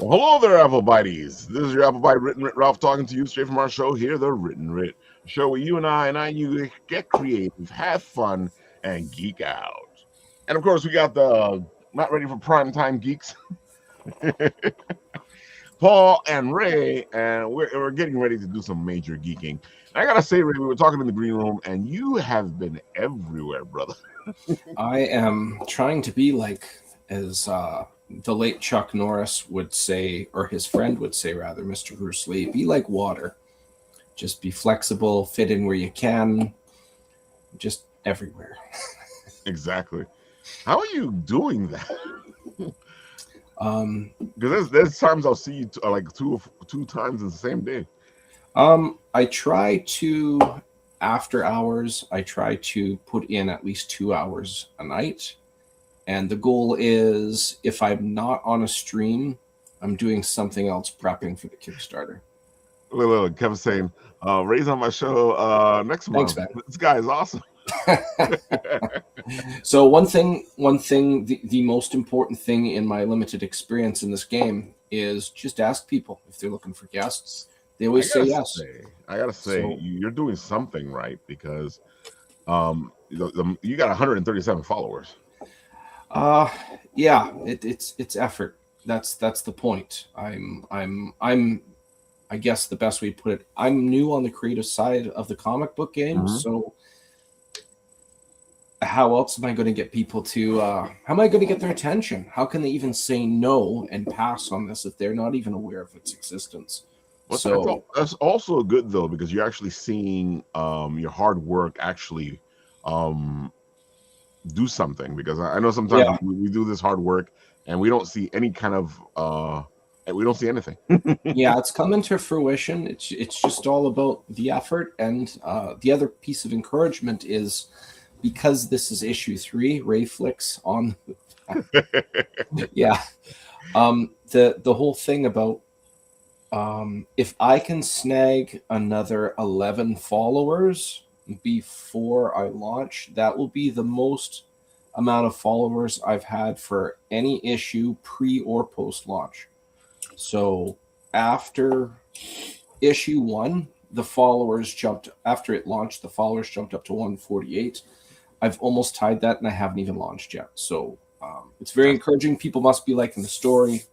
Well, hello there, Apple Bites. This is your Apple Bite Written Writ Ralph talking to you straight from our show here, the Written Writ, a show where you and you get creative, have fun, and geek out. And of course, we got the not ready for prime time geeks, Paul and Ray, and we're getting ready to do some major geeking. I gotta say, Ray, we were talking in the green room, and you have been everywhere, brother. I am trying to be like, as the late Chuck Norris would say, or his friend would say, rather, Mr. Bruce Lee, be like water. Just be flexible, fit in where you can, just everywhere. Exactly. How are you doing that? Because there's times I'll see you like two times in the same day. I try to, after hours, I try to put in at least 2 hours a night. And the goal is, if I'm not on a stream, I'm doing something else prepping for the Kickstarter. Look, Kevin's saying, Ray's on my show next month. Man. This guy is awesome. So one thing, the most important thing in my limited experience in this game is just ask people if they're looking for guests. They always say yes. I gotta say, you're doing something right, because you got 137 followers. Yeah, it's effort. That's the point. I guess the best way to put it, I'm new on the creative side of the comic book game, so how else am I going to get people to how am I going to get their attention? How can they even say no and pass on this if they're not even aware of its existence? Well, so that's also good though, because you're actually seeing your hard work actually do something. Because I know sometimes we do this hard work and we don't see any kind of we don't see anything. Yeah, it's coming to fruition. It's just all about the effort. And the other piece of encouragement is, because this is issue 3, Ray flicks on. Yeah. The whole thing about if I can snag another 11 followers before I launch, that will be the most amount of followers I've had for any issue pre or post launch. So after issue 1, the followers jumped, after it launched, the followers jumped up to 148. I've almost tied that, and I haven't even launched yet. So it's very encouraging. People must be liking the story.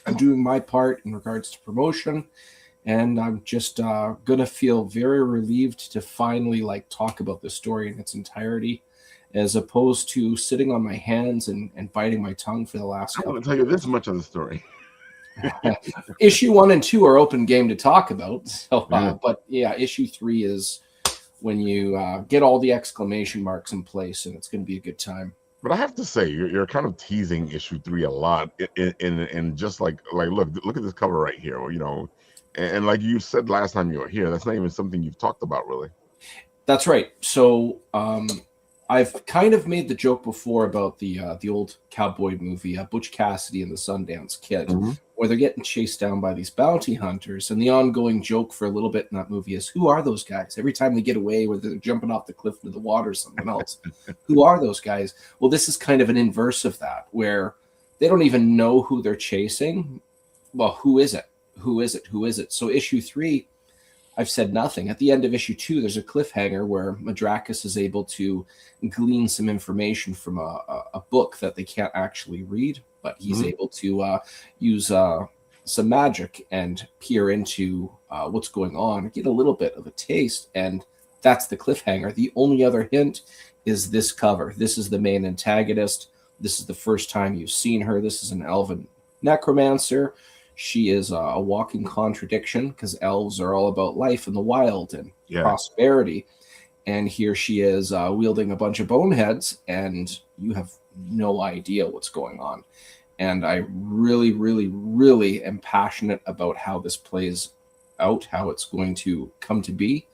I'm doing my part in regards to promotion, and I'm just gonna feel very relieved to finally talk about the story in its entirety, as opposed to sitting on my hands and biting my tongue for the last I'm going to tell you this much of the story. Issue 1 and 2 are open game to talk about. So, but yeah, issue 3 is when you get all the exclamation marks in place, and it's going to be a good time. But I have to say, you're kind of teasing issue 3 a lot, in just like look at this cover right here, and like you said last time you were here, that's not even something you've talked about really. That's right. So I've kind of made the joke before about the old cowboy movie, Butch Cassidy and the Sundance Kid, where they're getting chased down by these bounty hunters. And the ongoing joke for a little bit in that movie is, who are those guys? Every time they get away, whether they're jumping off the cliff into the water or something else, who are those guys? Well, this is kind of an inverse of that, where they don't even know who they're chasing. Well, who is it? Who is it? Who is it? So issue 3, I've said nothing. At the end of issue 2, there's a cliffhanger where Madrakis is able to glean some information from a book that they can't actually read, but he's able to use some magic and peer into what's going on, get a little bit of a taste, and that's the cliffhanger. The only other hint is this cover. This is the main antagonist. This is the first time you've seen her. This is an elven necromancer. She is a walking contradiction, because elves are all about life in the wild and prosperity. And here she is wielding a bunch of boneheads, and you have no idea what's going on. And I really, really, really am passionate about how this plays out, how it's going to come to be.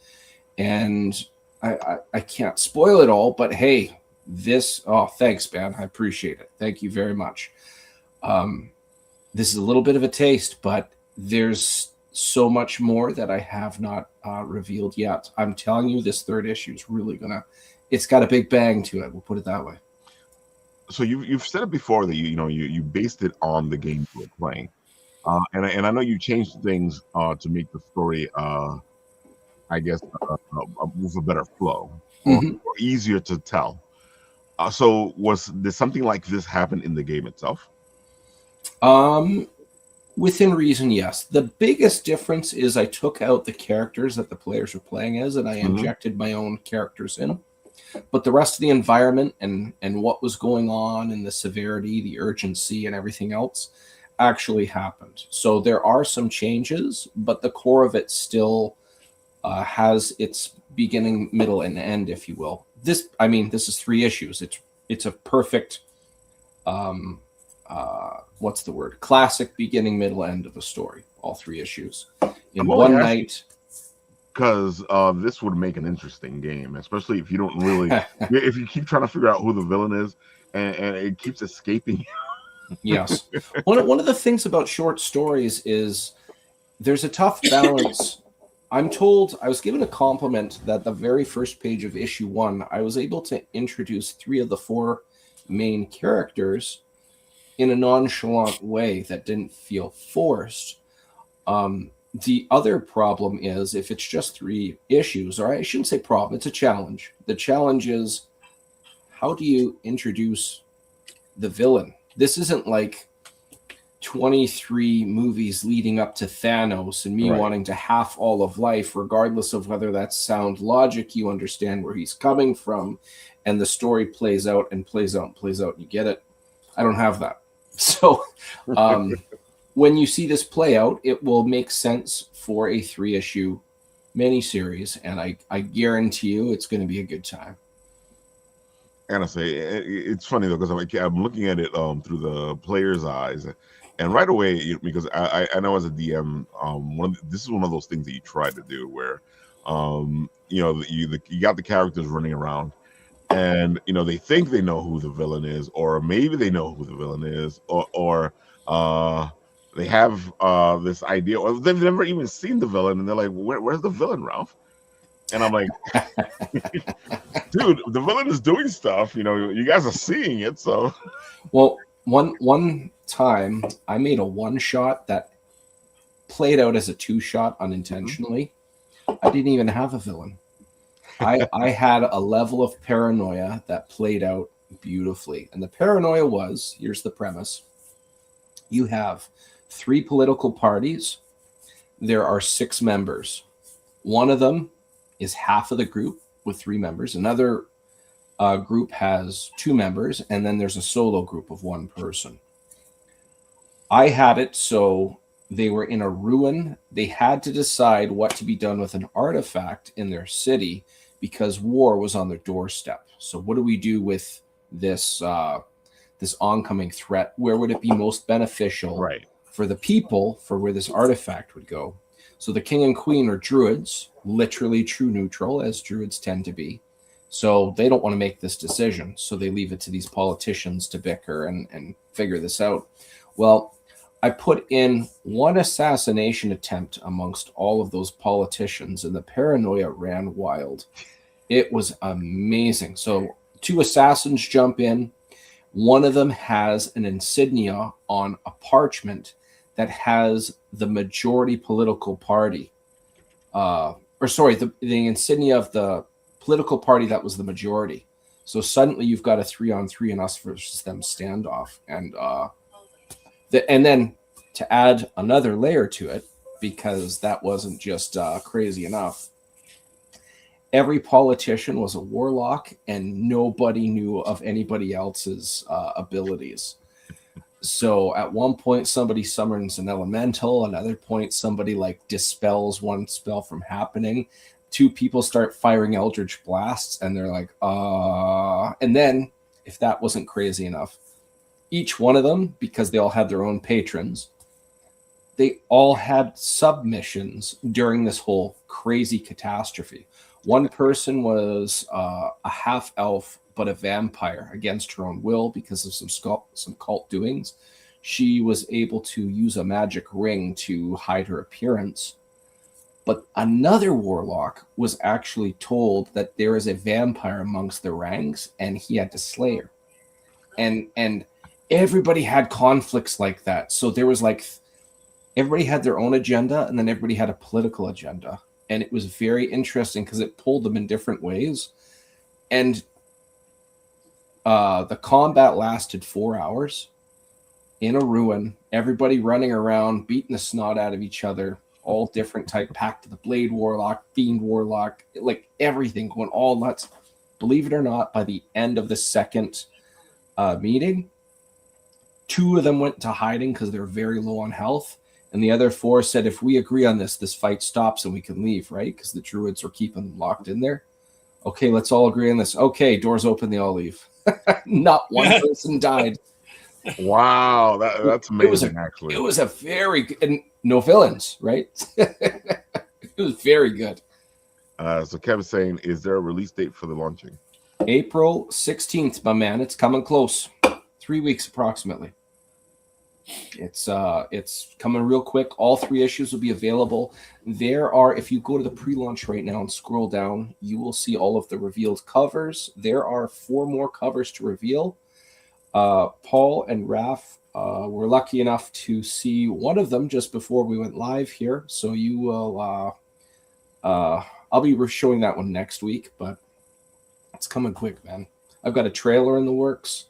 And I can't spoil it all, but hey, thanks, man. I appreciate it. Thank you very much. This is a little bit of a taste, but there's so much more that I have not revealed yet. I'm telling you, this 3rd issue is really it's got a big bang to it. We'll put it that way. So you've said it before that you based it on the game you were playing, and I know you changed things to make the story, I guess, with a better flow Mhm. or easier to tell. So did something like this happen in the game itself? Um, Within reason, yes. The biggest difference is I took out the characters that the players were playing as, and I Hmm. injected my own characters in. But the rest of the environment and what was going on and the severity, the urgency, and everything else actually happened. So there are some changes, but the core of it still has its beginning, middle, and end, if you will. This is 3 issues. It's a perfect what's the word? Classic beginning, middle, end of a story. All 3 issues I'm in only one asking night. because this would make an interesting game, especially if you don't really, if you keep trying to figure out who the villain is, and it keeps escaping. Yes. One of the things about short stories is there's a tough balance. I'm told I was given a compliment that the very first page of issue 1, I was able to introduce 3 of the 4 main characters in a nonchalant way that didn't feel forced. The other problem is if it's just 3 issues, or I shouldn't say problem, it's a challenge. The challenge is how do you introduce the villain? This isn't like 23 movies leading up to Thanos and me Right. wanting to half all of life, regardless of whether that's sound logic, you understand where he's coming from, and the story plays out and plays out and plays out, and you get it. I don't have that. So um, when you see this play out, it will make sense for a 3 issue miniseries, and I guarantee you it's going to be a good time. Honestly, it's funny though because I'm looking at it through the player's eyes, and right away because I know as a DM, this is one of those things that you try to do where, you got the characters running around, and they think they know who the villain is, or maybe they know who the villain is, or they have this idea, or they've never even seen the villain, and they're like, where's the villain, Ralph? And I'm like, dude, the villain is doing stuff. You guys are seeing it, so. Well, one time I made a one shot that played out as a 2 shot Mhm. unintentionally. I didn't even have a villain. I had a level of paranoia that played out beautifully. And the paranoia was, here's the premise. You have 3 political parties. There are 6 members. One of them is half of the group with 3 members. Another group has 2 members, and then there's a solo group of 1 person. I had it so they were in a ruin. They had to decide what to be done with an artifact in their city because war was on their doorstep. So what do we do with this oncoming threat? Where would it be most beneficial Right. for the people for where this artifact would go? So the king and queen are druids, literally true neutral, as druids tend to be. So they don't want to make this decision. So they leave it to these politicians to bicker and figure this out. Well, I put in 1 assassination attempt amongst all of those politicians, and the paranoia ran wild. It was amazing. So 2 assassins jump in. One of them has an insignia on a parchment that has the majority political party, the insignia of the political party that was the majority. So suddenly you've got a 3-on-3 and us versus them standoff, and then to add another layer to it, because that wasn't just crazy enough. Every politician was a warlock, and nobody knew of anybody else's abilities. So at one point, somebody summons an elemental. Another point, somebody like dispels one spell from happening. 2 people start firing eldritch blasts, and they're like, And then, if that wasn't crazy enough, each one of them, because they all had their own patrons, they all had submissions during this whole crazy catastrophe. One person was a half elf, but a vampire against her own will because of some cult doings. She was able to use a magic ring to hide her appearance. But another warlock was actually told that there is a vampire amongst the ranks and he had to slay her. and everybody had conflicts like that. So there was like everybody had their own agenda, and then everybody had a political agenda, and it was very interesting because it pulled them in different ways. And the combat lasted 4 hours in a ruin, everybody running around, beating the snot out of each other, all different type, Pact of the Blade Warlock, Fiend Warlock, like everything going all nuts. Believe it or not, by the end of the second meeting, 2 of them went to hiding because they were very low on health, and the other 4 said, if we agree on this, this fight stops and we can leave, right? Because the druids were keeping them locked in there. Okay, let's all agree on this. Okay, doors open, they all leave. Not one person died. Wow, that's amazing. It was a very good, and no villains, right? It was very good. So Kevin's saying, is there a release date for the launching? April 16th, my man. It's coming close. 3 weeks approximately. It's coming real quick. All 3 issues will be available. There are, if you go to the pre-launch right now and scroll down, you will see all of the revealed covers. There are 4 more covers to reveal. Paul and Raph were lucky enough to see one of them just before we went live here. So you will, I'll be showing that one next week, but it's coming quick, man. I've got a trailer in the works.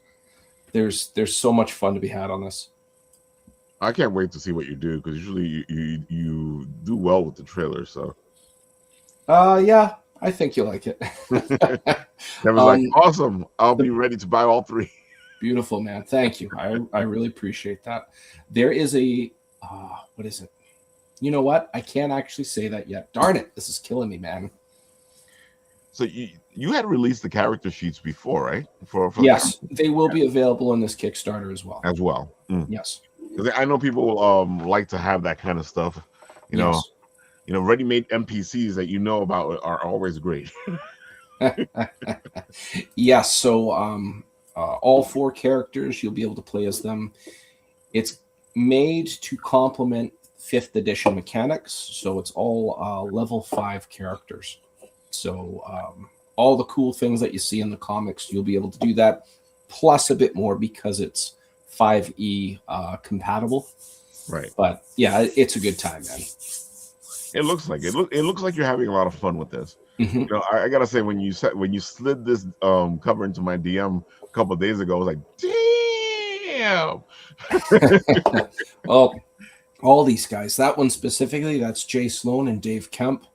There's so much fun to be had on this. I can't wait to see what you do, because usually you do well with the trailer. So, yeah, I think you like it. Kevin's like, awesome. I'll be ready to buy all 3. Beautiful, man. Thank you. I really appreciate that. There is a, what is it? You know what? I can't actually say that yet. Darn it. This is killing me, man. So you had released the character sheets before, right? For yes, they will be available in this Kickstarter as well. Yes. I know people like to have that kind of stuff. You know, ready-made NPCs that you know about are always great. Yes. So all 4 characters, you'll be able to play as them. It's made to complement 5th edition mechanics, so it's all level 5 characters. So all the cool things that you see in the comics, you'll be able to do that, plus a bit more because it's 5e compatible. Right. But yeah, it's a good time, man. It looks like it. It looks like you're having a lot of fun with this. Mm-hmm. You know, I gotta say, when you slid this cover into my DM a couple of days ago, I was like, damn. Well, all these guys. That one specifically, that's Jay Sloan and Dave Kemp.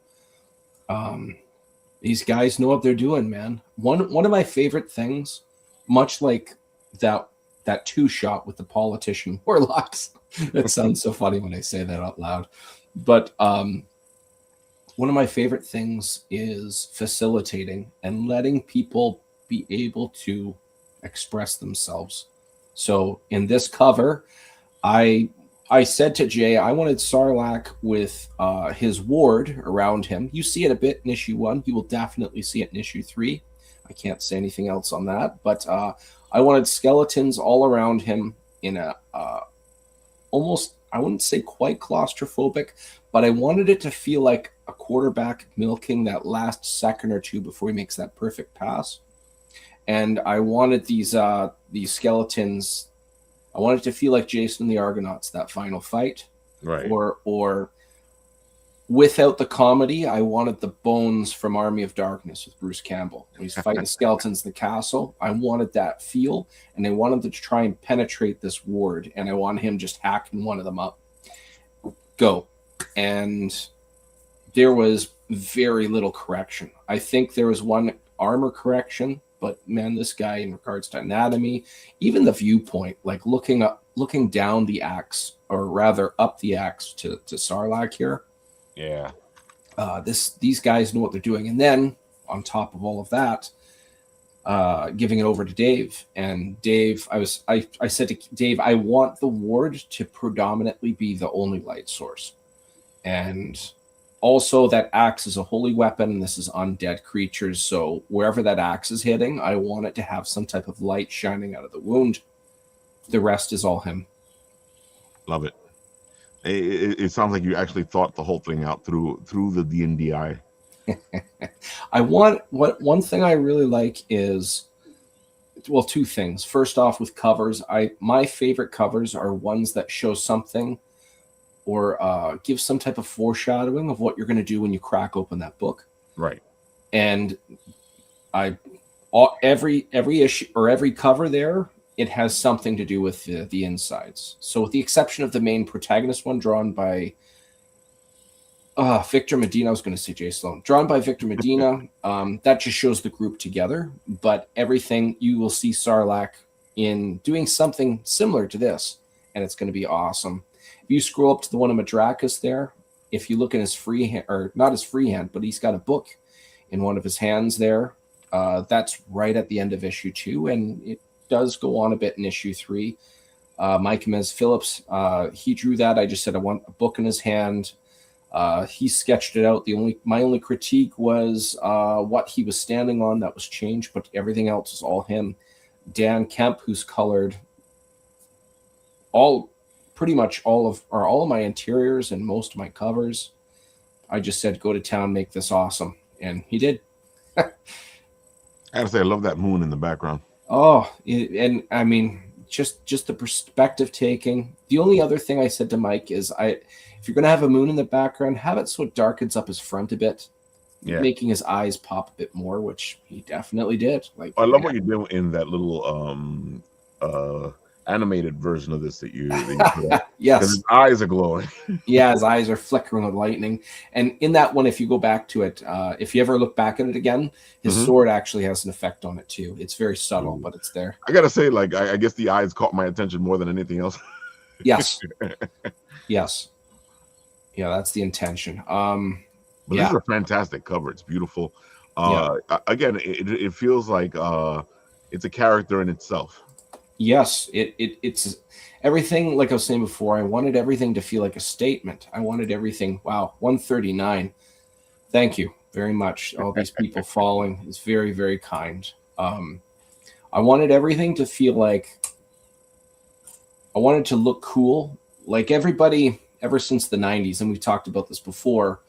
These guys know what they're doing, man. One of my favorite things, much like that 2-shot with the politician warlocks. That sounds so funny when I say that out loud. But one of my favorite things is facilitating and letting people be able to express themselves. So in this cover, I said to Jay, I wanted Sarlacc with his ward around him. You see it a bit in issue 1. You will definitely see it in issue 3. I can't say anything else on that. But I wanted skeletons all around him in a almost, I wouldn't say quite claustrophobic, but I wanted it to feel like a quarterback milking that last second or 2 before he makes that perfect pass. And I wanted these skeletons, I wanted it to feel like Jason and the Argonauts, that final fight. Right. Or without the comedy, I wanted the Bones from Army of Darkness with Bruce Campbell. When he's fighting the skeletons in the castle, I wanted that feel, and I wanted to try and penetrate this ward, and I wanted him just hacking one of them up. Go. And there was very little correction. I think there was one armor correction, but man, this guy, in regards to anatomy, even the viewpoint, like looking down the axe, or rather up the axe to Sarlacc here. Yeah. These guys know what they're doing. And then on top of all of that, giving it over to Dave. And Dave, I said to Dave, I want the ward to predominantly be the only light source. And also that axe is a holy weapon, and this is undead creatures. So wherever that axe is hitting, I want it to have some type of light shining out of the wound. The rest is all him. Love it. It sounds like you actually thought the whole thing out through the D&D eye. One thing I really like is well, two things. First off, with covers, my favorite covers are ones that show something or give some type of foreshadowing of what you're going to do when you crack open that book. Right. And every issue or every cover there, it has something to do with the insides. So with the exception of the main protagonist one, drawn by Victor Medina, I was going to say Jay Sloan, drawn by Victor Medina, that just shows the group together. But everything, you will see Sarlacc in doing something similar to this, and it's going to be awesome. If you scroll up to the one of Madrakas there, if you look in his free hand, or not his free hand, but he's got a book in one of his hands there. That's right at the end of issue 2, and it does go on a bit in issue 3. Mike Mez Phillips, he drew that. I just said I want a book in his hand. He sketched it out. My only critique was what he was standing on. That was changed, but everything else is all him. Dan Kemp, who's colored pretty much all of my interiors and most of my covers. I just said, go to town, make this awesome, and he did. I gotta say, I love that moon in the background. Oh, and I mean, just the perspective taking. The only other thing I said to Mike is, if you're going to have a moon in the background, have it so it darkens up his front a bit, making his eyes pop a bit more, which he definitely did. Like, I love what you did in that little animated version of this that you put up. Yes, his eyes are glowing. Yeah, his eyes are flickering with lightning. And in that one, if you go back to it, if you ever look back at it again, his sword actually has an effect on it too. It's very subtle, but it's there. I gotta say, like, I guess the eyes caught my attention more than anything else. Yes. Yes. Yeah, that's the intention. But this is a fantastic cover. It's beautiful. Again, it feels like it's a character in itself. Yes, it's everything. Like I was saying before, I wanted everything to feel like a statement. I wanted everything. Wow, 139. Thank you very much. All these people following is very, very kind. I wanted everything to feel like, I wanted to look cool. Like everybody ever since the 90s, and we've talked about this before,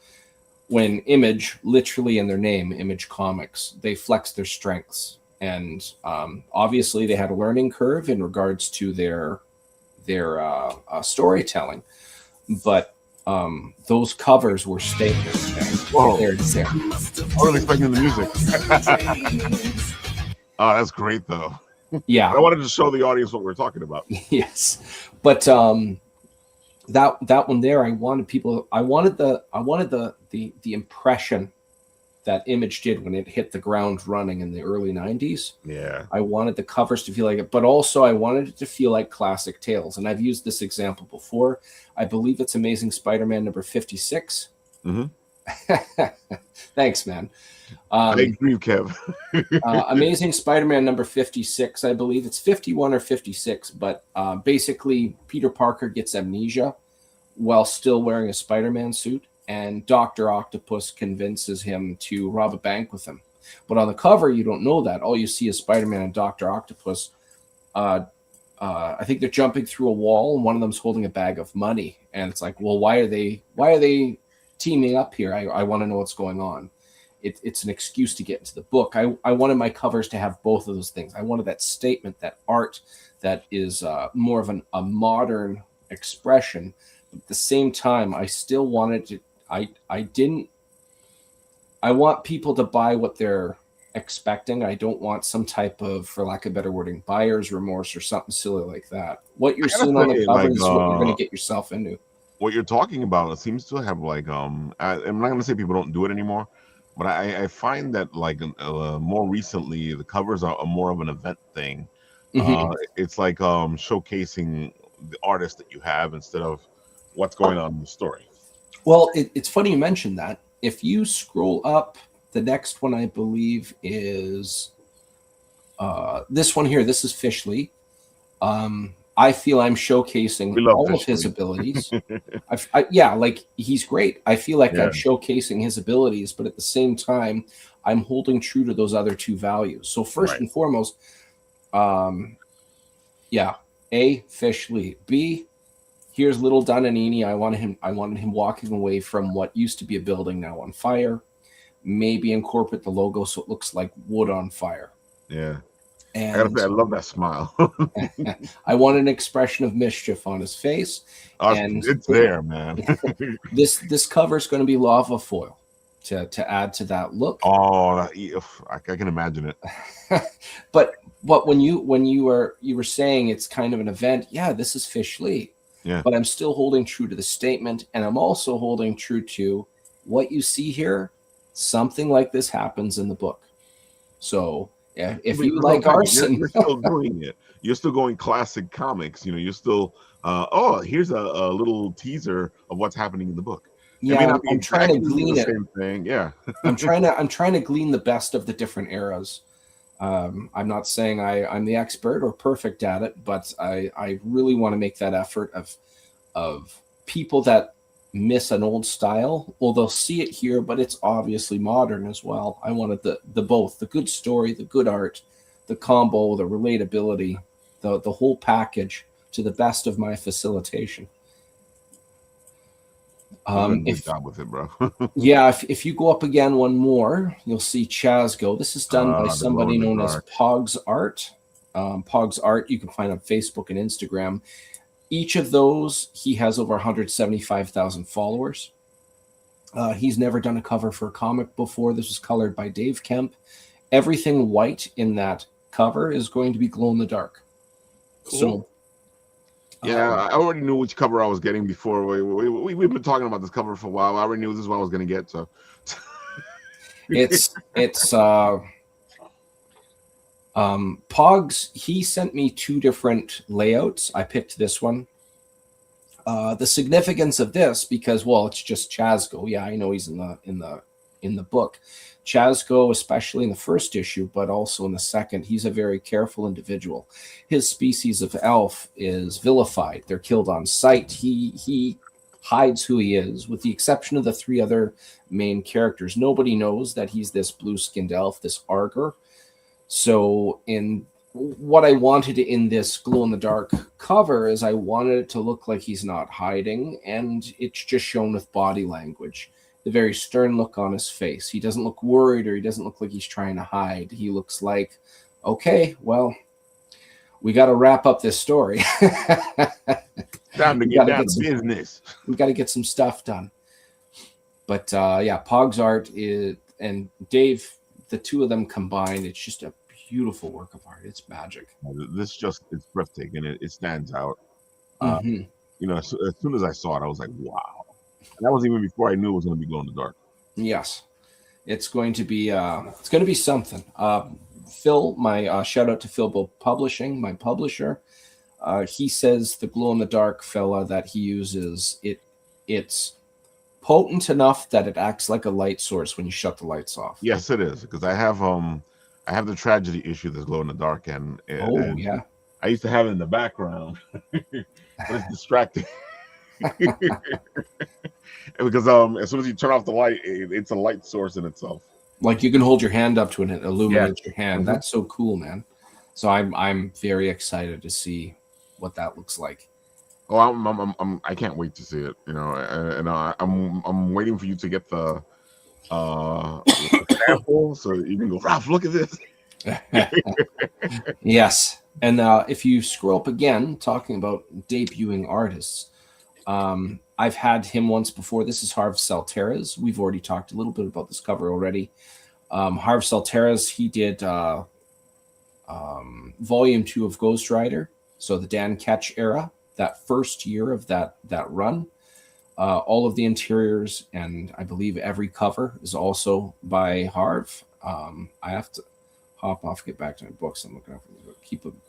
when Image, literally in their name, Image Comics, they flex their strengths. And obviously they had a learning curve in regards to their storytelling. But those covers were statements. Whoa. There it is there. I wasn't expecting the music. Oh, that's great, though. Yeah. I wanted to show the audience what we're talking about. Yes. But that one there, I wanted the impression that Image did when it hit the ground running in the early 90s. Yeah. I wanted the covers to feel like it, but also I wanted it to feel like classic tales. And I've used this example before. I believe it's Amazing Spider-Man number 56. Thanks, man. I agree, Kev. Amazing Spider-Man number 56, I believe. It's 51 or 56, but basically Peter Parker gets amnesia while still wearing a Spider-Man suit. And Dr. Octopus convinces him to rob a bank with him. But on the cover, you don't know that. All you see is Spider-Man and Dr. Octopus. I think they're jumping through a wall, and one of them's holding a bag of money. And it's like, well, why are they teaming up here? I want to know what's going on. It's an excuse to get into the book. I wanted my covers to have both of those things. I wanted that statement, that art that is more of a modern expression. But at the same time, I still wanted to. I want people to buy what they're expecting. I don't want some type of, for lack of better wording, buyer's remorse or something silly like that. What you're seeing on the cover is what you're going to get yourself into. What you're talking about, it seems to have like I'm not going to say people don't do it anymore, but I find that like more recently the covers are more of an event thing. It's like showcasing the artist that you have instead of what's going on in the story. Well, it's funny you mentioned that. If you scroll up, the next one I believe is this one here. This is Fishley. I feel I'm showcasing all of his abilities. Like he's great. I feel like I'm showcasing his abilities, but at the same time, I'm holding true to those other two values. So first and foremost, A, Fishley. B, here's Little Dunanini. I wanted him walking away from what used to be a building now on fire. Maybe incorporate the logo so it looks like wood on fire. Yeah. I gotta And say, I love that smile. I want an expression of mischief on his face. And It's there, man. this cover is going to be lava foil to add to that look. Oh, I can imagine it. but when you were saying it's kind of an event, yeah, this is Fish Lee. Yeah. But I'm still holding true to the statement, and I'm also holding true to what you see here. Something like this happens in the book. So yeah, if you like arson, you're still doing it. You're still going classic comics. You're still. Here's a little teaser of what's happening in the book. Yeah, I'm trying to glean it. Same thing. Yeah. I'm trying to glean the best of the different eras. I'm not saying I'm the expert or perfect at it, but I really want to make that effort of people that miss an old style. Well, they'll see it here, but it's obviously modern as well. I wanted the both, the good story, the good art, the combo, the relatability, the whole package to the best of my facilitation. Good job with it, bro. Yeah, if you go up again one more, you'll see Chaz go. This is done by somebody known as Pog's Art. Pog's Art, you can find on Facebook and Instagram. Each of those, he has over 175,000 followers. He's never done a cover for a comic before. This was colored by Dave Kemp. Everything white in that cover is going to be glow in the dark. Cool. So, yeah, I already knew which cover I was getting before. We've been talking about this cover for a while. I already knew this is what I was going to get. So it's Pogs, he sent me two different layouts. I picked this one. The significance of this, because it's just Chazgo. Yeah, I know he's in the book. Chazgo, especially in the first issue, but also in the second, he's a very careful individual. His species of elf is vilified. They're killed on sight. He hides who he is, with the exception of the three other main characters. Nobody knows that he's this blue-skinned elf, this Arger. So in what I wanted in this glow-in-the-dark cover is I wanted it to look like he's not hiding, and it's just shown with body language. The very stern look on his face. He doesn't look worried, or he doesn't look like he's trying to hide. He looks like, okay, well, we got to wrap up this story. Time to get down to business. We got to get some stuff done. But yeah, Pog's Art and Dave, the two of them combined, it's just a beautiful work of art. It's magic. It's breathtaking. It stands out. Mm-hmm. As soon as I saw it, I was like, wow. And that was even before I knew it was going to be glow in the dark. Yes, it's going to be something. Phil, my shout out to Phil Publishing, my publisher. He says the glow in the dark fella that he uses, it's potent enough that it acts like a light source when you shut the lights off. Yes, it is, because I have the tragedy issue that's glow in the dark, and yeah, I used to have it in the background, but it's distracting. Because as soon as you turn off the light, it's a light source in itself. Like you can hold your hand up to it and it illuminates your hand. Mm-hmm. That's so cool, man. So I'm very excited to see what that looks like. Oh, I can't wait to see it. And I'm waiting for you to get the sample so you can go, Ralph, look at this. Yes, and if you scroll up again, talking about debuting artists. I've had him once before. This is Harv Salterras. We've already talked a little bit about this cover already. Harv Salterras, he did volume 2 of Ghost Rider. So the Dan Ketch era, that first year of that run. All of the interiors and I believe every cover is also by Harv. I have to hop off, get back to my books. I'm looking up. Keep them.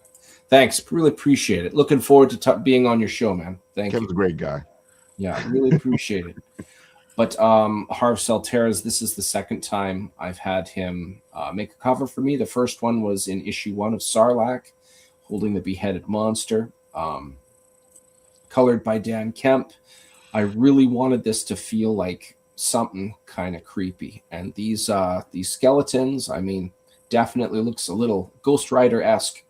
Thanks. Really appreciate it. Looking forward to being on your show, man. Thank you. Kevin's a great guy. Yeah, really appreciate it. But Harv Salterras, this is the second time I've had him make a cover for me. The first one was in issue 1 of Sarlacc, holding the beheaded monster, colored by Dan Kemp. I really wanted this to feel like something kind of creepy. And these skeletons, I mean, definitely looks a little Ghost Rider-esque.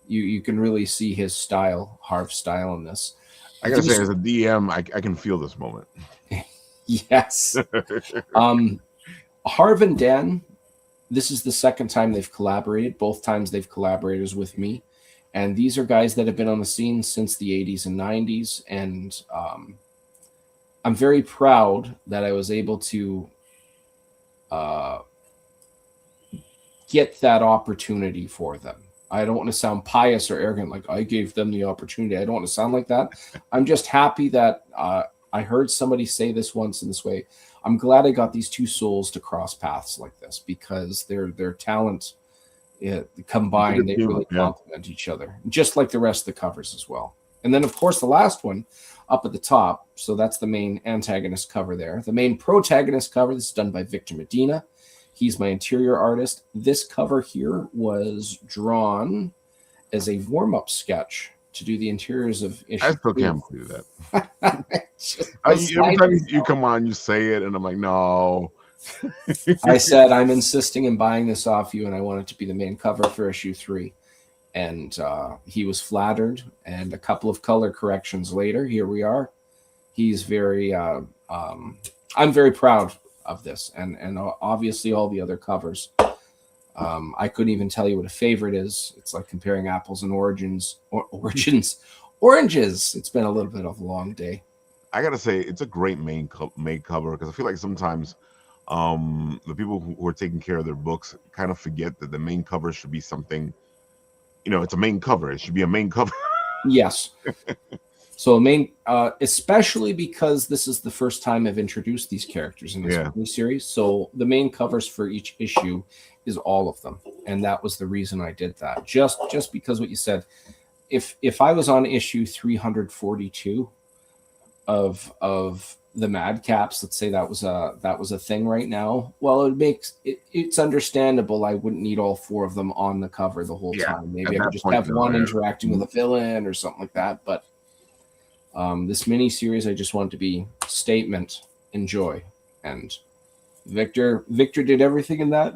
You can really see his style, Harv's style in this. I gotta say, as a DM, I can feel this moment. Yes. Harv and Dan, this is the second time they've collaborated. Both times they've collaborated with me. And these are guys that have been on the scene since the 80s and 90s. And I'm very proud that I was able to get that opportunity for them. I don't want to sound pious or arrogant, like I gave them the opportunity. I don't want to sound like that. I'm just happy that I heard somebody say this once in this way. I'm glad I got these two souls to cross paths like this, because their talent combined, they really complement each other, just like the rest of the covers as well. And then, of course, the last one up at the top. So that's the main antagonist cover there. The main protagonist cover, this is done by Victor Medina. He's my interior artist. This cover here was drawn as a warm-up sketch to do the interiors of issue. I still can't believe that. Every time you come on, you say it, and I'm like, no. I said, I'm insisting in buying this off you, and I want it to be the main cover for issue 3. And he was flattered, and a couple of color corrections later, here we are. He's very, I'm very proud of this, and obviously all the other covers. I couldn't even tell you what a favorite is. It's like comparing apples and oranges. It's been a little bit of a long day. I gotta say, it's a great main cover, because I feel like sometimes the people who are taking care of their books kind of forget that the main cover should be something, it's a main cover. It should be a main cover. Yes. So main, especially because this is the first time I've introduced these characters in this series. So the main covers for each issue is all of them, and that was the reason I did that. Just because what you said, if I was on issue 342 of the Madcaps, let's say that was a thing right now. Well, it's understandable. I wouldn't need all 4 of them on the cover the whole time. Maybe I could just have one interacting with a villain or something like that. But this mini series, I just wanted to be statement, enjoy, and Victor did everything in that.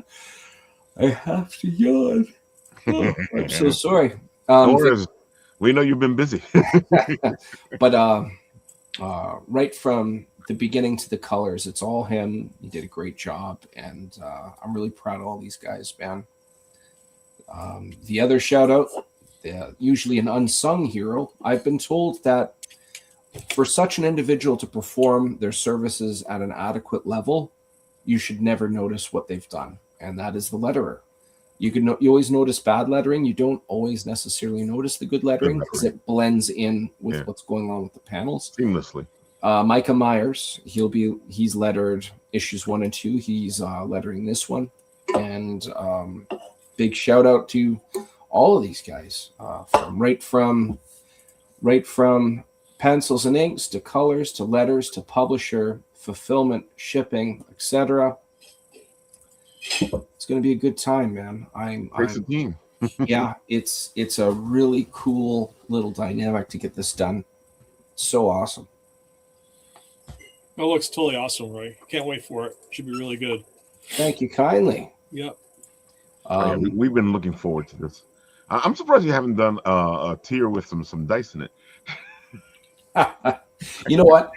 I have to yawn. Oh, I'm so sorry. We know you've been busy. But right from the beginning to the colors, it's all him. He did a great job, and I'm really proud of all these guys, man. The other shout out, usually an unsung hero. I've been told that for such an individual to perform their services at an adequate level, you should never notice what they've done, and that is the letterer. You always notice bad lettering. You don't always necessarily notice the good lettering because it blends in with what's going on with the panels seamlessly. Micah Myers, he's lettered issues 1 and 2. He's lettering this one, and big shout out to all of these guys, from pencils and inks to colors to letters to publisher, fulfillment, shipping, etc. It's going to be a good time, man. It's a team. Yeah, it's a really cool little dynamic to get this done. So awesome. It looks totally awesome, Roy. Can't wait for it. Should be really good. Thank you kindly. Yep. We've been looking forward to this. I'm surprised you haven't done a tier with some dice in it. You know what?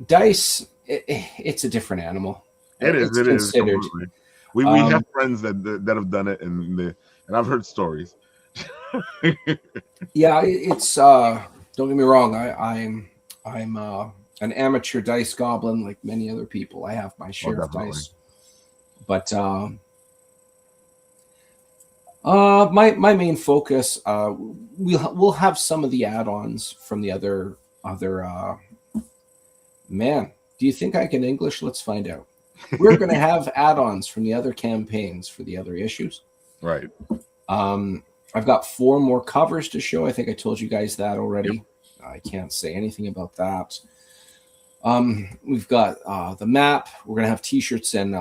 Dice, it's a different animal. It is considered. We have friends that have done it, and I've heard stories. Yeah, it's don't get me wrong. I'm an amateur dice goblin, like many other people. I have my share of dice, but my main focus, we'll have some of the add-ons from the other. Man, do you think I can English? Let's find out. We're going to have add-ons from the other campaigns for the other issues. Right. I've got 4 more covers to show. I think I told you guys that already. Yep. I can't say anything about that. We've got the map. We're going to have T-shirts and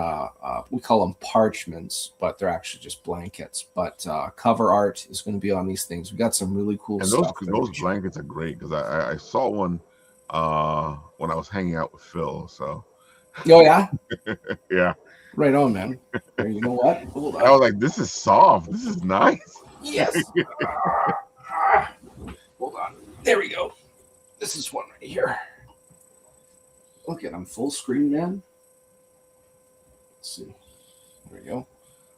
we call them parchments, but they're actually just blankets. But cover art is going to be on these things. We got some really cool stuff. And those blankets are great because I saw one when I was hanging out with Phil. So. Oh yeah. Yeah. Right on, man. You know what? Hold on. I was like, this is soft. This is nice. Yes. Hold on. There we go. This is one right here. Look at him, full screen, man. Let's see. There you go.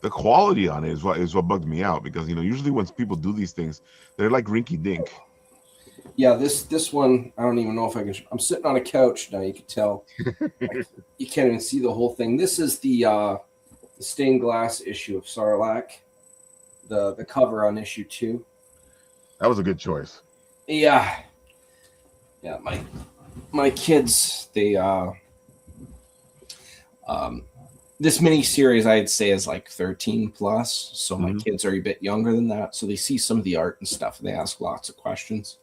The quality on it is what bugged me out, because usually when people do these things, they're like rinky dink. Yeah, this one, I don't even know if I can. I'm sitting on a couch now. You can tell. You can't even see the whole thing. This is the stained glass issue of Sarlacc. The cover on issue 2. That was a good choice. Yeah. My kids, they this mini series I'd say is like 13 plus. So my kids are a bit younger than that. So they see some of the art and stuff, and they ask lots of questions.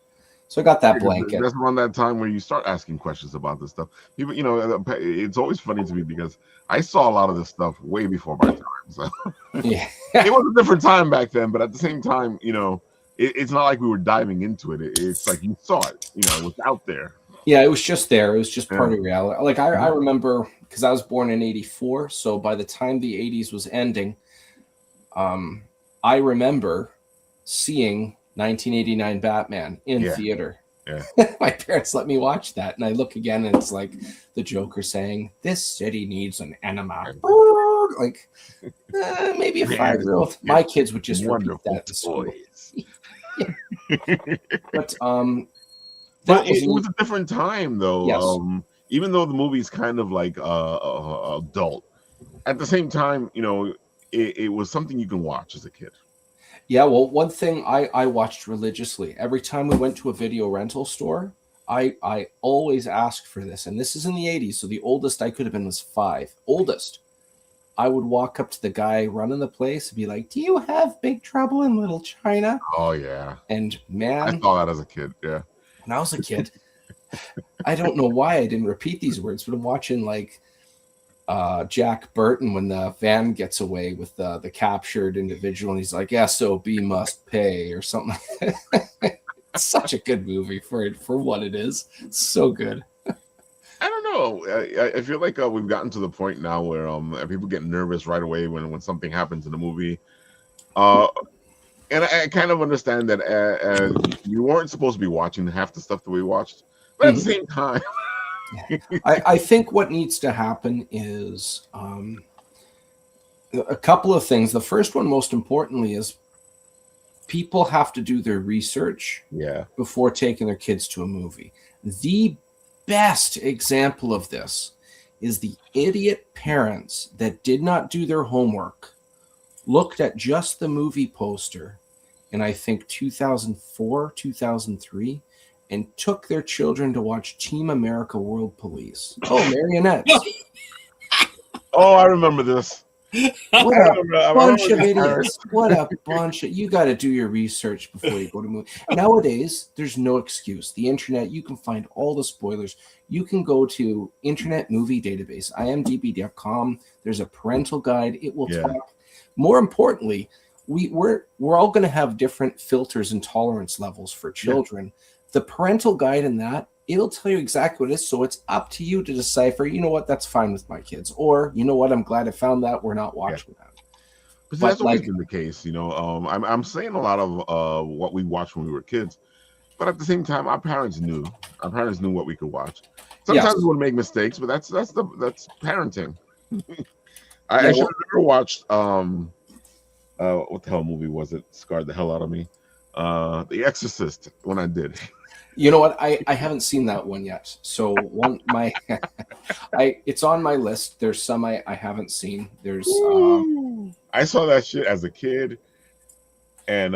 So I got that blanket. That's around that time where you start asking questions about this stuff. People, it's always funny to me because I saw a lot of this stuff way before my time. So Yeah. it was a different time back then, but at the same time, it's not like we were diving into it. It's like you saw it, it was out there. Yeah, it was just there. It was just part of reality. Like I remember, because I was born in '84, so by the time the '80s was ending, I remember seeing 1989 Batman in theater. Yeah. My parents let me watch that, and I look again, and it's like the Joker saying, "This city needs an enema." Like maybe a 5-year-old. My kids would just repeat that in school. But it was a different time, though. Yes. Even though the movie's kind of like adult, at the same time, it was something you can watch as a kid. Yeah, well, one thing I watched religiously, every time we went to a video rental store, I always asked for this. And this is in the 80s, so the oldest I could have been was 5. Oldest. I would walk up to the guy running the place and be like, "Do you have Big Trouble in Little China?" Oh, yeah. And man, I saw that as a kid, yeah. When I was a kid, I don't know why I didn't repeat these words, but I'm watching like Jack Burton when the van gets away with the captured individual, and he's like, "SOB must pay," or something. It's such a good movie for what it is. It's so good. I don't know. I feel like we've gotten to the point now where people get nervous right away when something happens in a movie. And I kind of understand that you weren't supposed to be watching half the stuff that we watched, but at the same time, I think what needs to happen is a couple of things. The first one, most importantly, is people have to do their research before taking their kids to a movie. The best example of this is the idiot parents that did not do their homework, looked at just the movie poster in, I think, 2004, 2003, and took their children to watch Team America World Police. Oh, marionettes. Oh, I remember this. What a bunch of idiots. What a bunch of... You got to do your research before you go to movie. Nowadays, there's no excuse. The internet, you can find all the spoilers. You can go to Internet Movie Database, imdb.com. There's a parental guide. It will talk. More importantly, we're all going to have different filters and tolerance levels for children. The parental guide in that, it'll tell you exactly what it is. So it's up to you to decipher, you know what, that's fine with my kids. Or, you know what, I'm glad I found that. We're not watching that. But that's always been the case, I'm saying a lot of what we watched when we were kids. But at the same time, our parents knew. Our parents knew what we could watch. Sometimes we would make mistakes, but that's parenting. I should have never watched what the hell movie was it? Scarred the hell out of me. The Exorcist, when I did. You know what? I haven't seen that one yet. So it's on my list. There's some I haven't seen. There's I saw that shit as a kid, and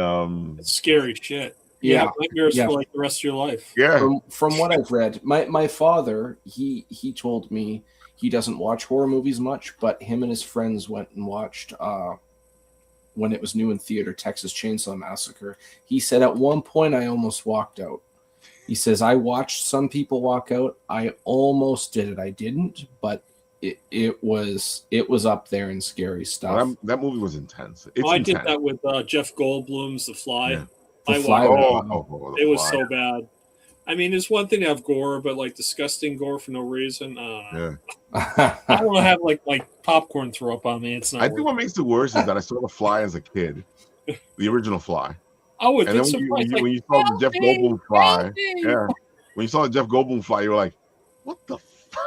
it's scary shit. Yeah, nightmares for like the rest of your life. Yeah. From what I've read, my father he told me he doesn't watch horror movies much, but him and his friends went and watched when it was new in theater, Texas Chainsaw Massacre. He said at one point I almost walked out. He says, I watched some people walk out. I almost did it. I didn't, but it was up there in scary stuff. Well, that movie was intense. I did that with Jeff Goldblum's The Fly. Yeah. It was so bad. I mean, it's one thing to have gore, but like disgusting gore for no reason. I don't want to have like popcorn throw up on me. It's not. I think what makes it worse is that I saw The Fly as a kid, the original Fly. Oh, and then when you saw the Jeff Goldblum Fly, when you saw the Jeff Goldblum Fly, you were like, "What the fuck?"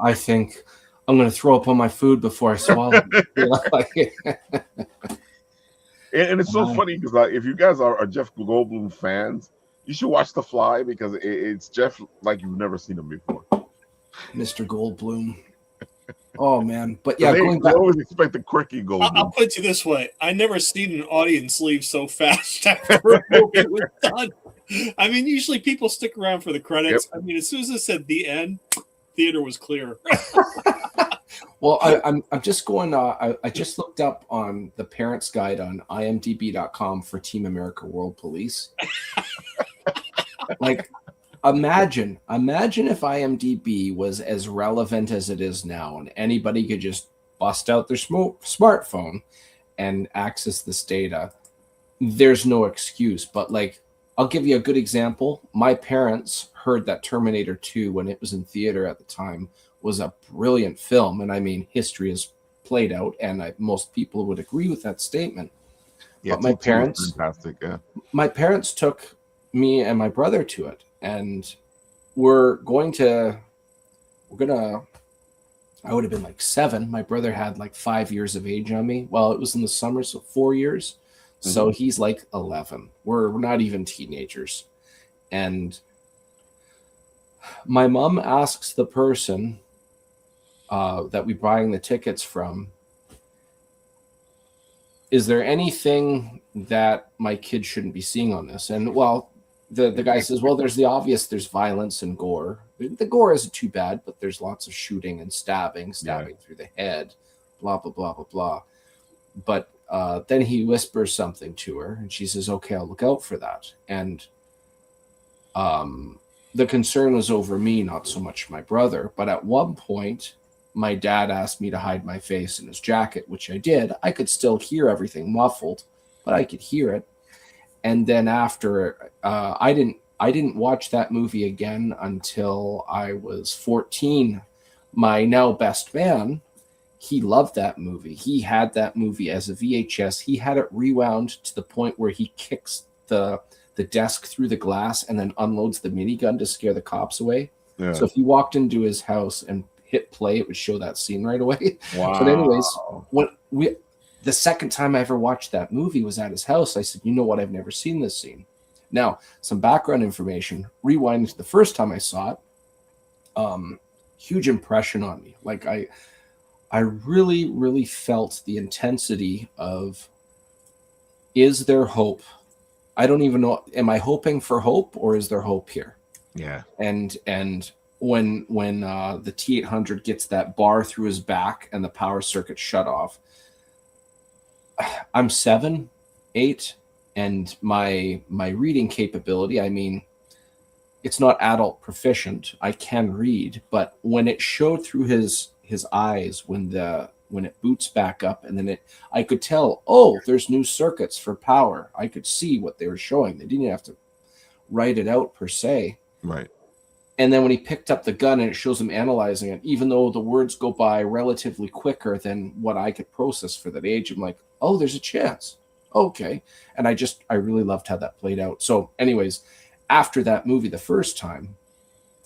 I think I'm going to throw up on my food before I swallow it. And it's so funny because if you guys are Jeff Goldblum fans, you should watch The Fly because it's Jeff like you've never seen him before. Mr. Goldblum. Oh man, but yeah, going back, I always expect the quirky Goldblum. I'll put it this way: I never seen an audience leave so fast after a movie was done. I mean, usually people stick around for the credits. Yep. I mean, as soon as it said the end, theater was clear. Well, I'm just going. I just looked up on the Parents Guide on IMDb.com for Team America World Police. Like, imagine if IMDb was as relevant as it is now, and anybody could just bust out their smartphone and access this data. There's no excuse. But like, I'll give you a good example. My parents heard that Terminator 2, when it was in theater at the time, was a brilliant film. And I mean, history is played out, and most people would agree with that statement. Yeah, but my parents, fantastic. Yeah. My parents took me and my brother to it, and I would have been like 7. My brother had like 5 years of age on me. Well, it was in the summer, so 4 years. Mm-hmm. So he's like 11. We're not even teenagers. And my mom asks the person that we're buying the tickets from, is there anything that my kid shouldn't be seeing on this? And well, the guy says, well, there's the obvious, there's violence and gore. The gore isn't too bad, but there's lots of shooting and stabbing through the head, blah, blah, blah, blah, blah. But then he whispers something to her, and she says, okay, I'll look out for that. And the concern was over me, not so much my brother. But at one point, my dad asked me to hide my face in his jacket, which I did. I could still hear everything muffled, but I could hear it. And then after, I didn't watch that movie again until I was 14. My now best man, he loved that movie. He had that movie as a VHS. He had it rewound to the point where he kicks the desk through the glass and then unloads the minigun to scare the cops away. Yeah. So if you walked into his house and hit play, it would show that scene right away. Wow. But anyways, the second time I ever watched that movie was at his house. I said, you know what? I've never seen this scene. Now, some background information, rewinding to the first time I saw it, huge impression on me. Like I really, really felt the intensity of, is there hope? I don't even know. Am I hoping for hope, or is there hope here? Yeah. And when the T-800 gets that bar through his back and the power circuit shut off, I'm 7, 8, and my reading capability, I mean, it's not adult proficient. I can read, but when it showed through his eyes, when it boots back up, and then I could tell, oh, there's new circuits for power. I could see what they were showing. They didn't have to write it out per se. Right. And then when he picked up the gun and it shows him analyzing it, even though the words go by relatively quicker than what I could process for that age, I'm like, oh, there's a chance. Okay. And I really loved how that played out. So anyways, after that movie the first time,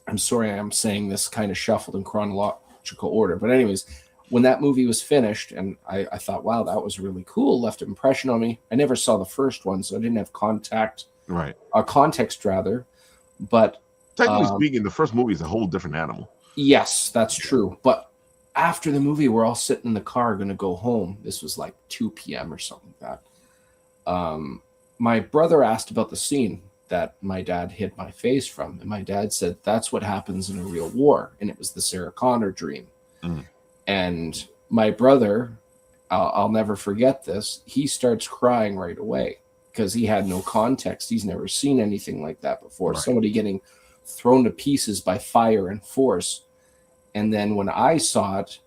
I'm sorry I'm saying this kind of shuffled in chronological order, but anyways, when that movie was finished, and I thought, wow, that was really cool, left an impression on me. I never saw the first one, so I didn't have context rather. But technically speaking, the first movie is a whole different animal. Yes, that's true. But after the movie, we're all sitting in the car going to go home. This was like 2 p.m. or something like that. My brother asked about the scene that my dad hid my face from. And my dad said, that's what happens in a real war. And it was the Sarah Connor dream. Mm. And my brother, I'll never forget this, he starts crying right away because he had no context. He's never seen anything like that before. Right. Somebody getting thrown to pieces by fire and force. And then when I saw it,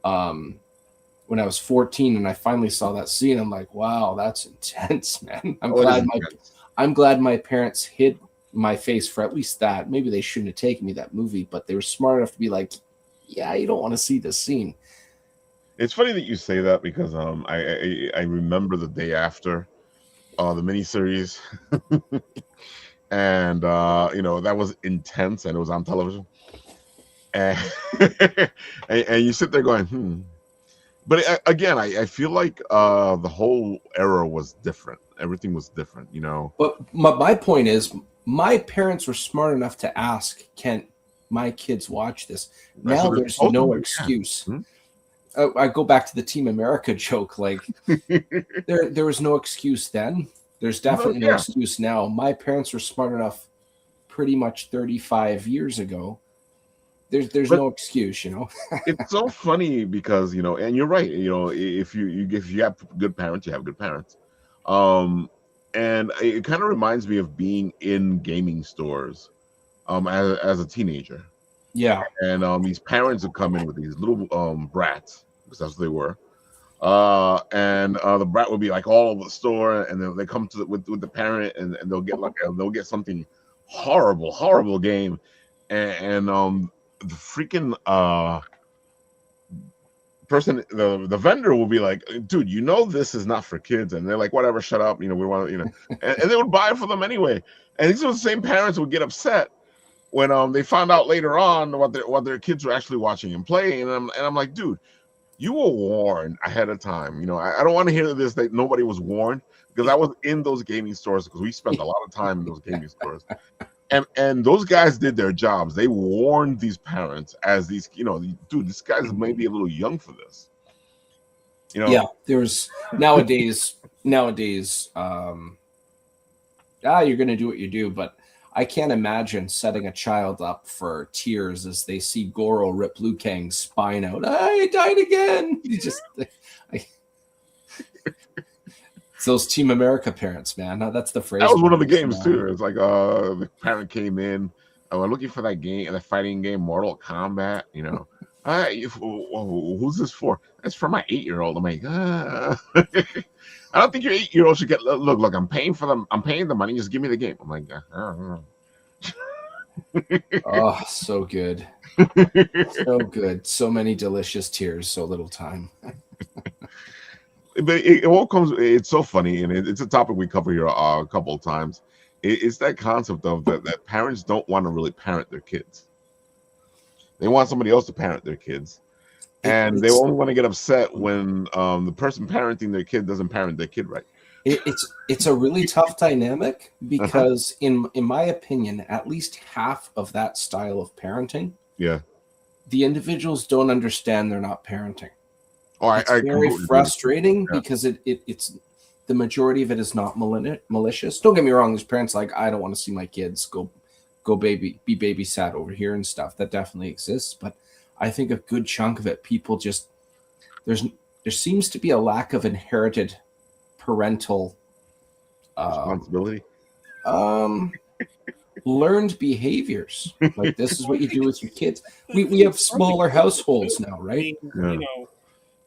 when I was 14 and I finally saw that scene, I'm like, wow, that's intense, man. I'm glad my parents hid my face for at least that. Maybe they shouldn't have taken me that movie, but they were smart enough to be like, yeah, you don't want to see this scene. It's funny that you say that because I remember the day after the miniseries, and that was intense and it was on television. and, and you sit there going, But again, I feel like the whole era was different. Everything was different, you know. But my point is, my parents were smart enough to ask, "Can my kids watch this?" Now there's no excuse. I go back to the Team America joke. Like there was no excuse then. There's definitely no excuse now. My parents were smart enough, pretty much 35 years ago. There's no excuse, you know. It's so funny because, you know, and you're right, you know, if you have good parents, you have good parents. And it kind of reminds me of being in gaming stores as a teenager. Yeah. And these parents would come in with these little brats, because that's what they were. And the brat would be like all over the store, and then they come to with the parent, and they'll get something horrible game, and the freaking person, the vendor will be like, dude, you know this is not for kids, and they're like, whatever, shut up, you know, we want to, you know, and they would buy it for them anyway. And these are the same parents who would get upset when they found out later on what their kids were actually watching and playing. And I'm like, dude, you were warned ahead of time. You know, I don't want to hear this that nobody was warned, because I was in those gaming stores, because we spent a lot of time in those gaming stores. And those guys did their jobs. They warned these parents as these, you know, dude, this guy's maybe a little young for this. You know? Yeah, there's nowadays, you're going to do what you do, but I can't imagine setting a child up for tears as they see Goro rip Liu Kang's spine out. I died again. You just, it's those Team America parents, man. That's the phrase. That was one of the games too. It's like the parent came in, we're looking for that game, the fighting game, Mortal Kombat. You know, who's this for? That's for my 8-year-old. I'm like, I don't think your 8-year-old should get. Look, I'm paying for them. I'm paying the money. Just give me the game. I'm like, oh, so good, so good. So many delicious tears, so little time. But it all comes. It's so funny, and it's a topic we cover here a couple of times. It's that concept of that parents don't want to really parent their kids. They want somebody else to parent their kids, and they only want to get upset when the person parenting their kid doesn't parent their kid right. It's a really tough dynamic, because in my opinion, at least half of that style of parenting, the individuals don't understand they're not parenting. It's very frustrating because it's the majority of it is not malicious. Don't get me wrong. There's parents like, I don't want to see my kids be babysat over here and stuff. That definitely exists. But I think a good chunk of it, people just, there seems to be a lack of inherited parental responsibility. Learned behaviors. Like, this is what you do with your kids. We have smaller households now, right? You know,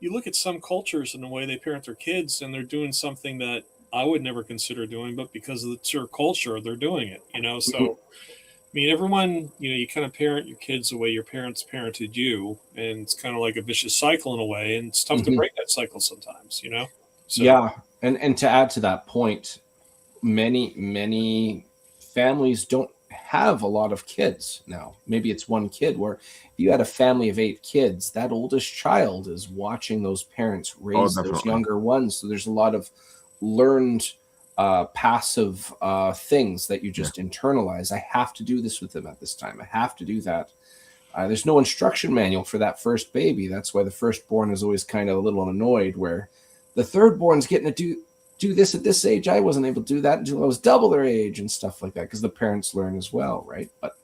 you look at some cultures and the way they parent their kids, and they're doing something that I would never consider doing, but because of their culture, they're doing it, you know? So, I mean, everyone, you know, you kind of parent your kids the way your parents parented you, and it's kind of like a vicious cycle in a way, and it's tough to break that cycle sometimes, you know? So, yeah. And to add to that point, many families don't have a lot of kids now. Maybe it's one kid, where if you had a family of 8 kids, that oldest child is watching those parents raise those younger ones. So there's a lot of learned passive things that you just internalize. I have to do this with them at this time. I have to do that. There's no instruction manual for that first baby. That's why the firstborn is always kind of a little annoyed, where the thirdborn's getting to do this at this age. I wasn't able to do that until I was double their age and stuff like that, because the parents learn as well, right? But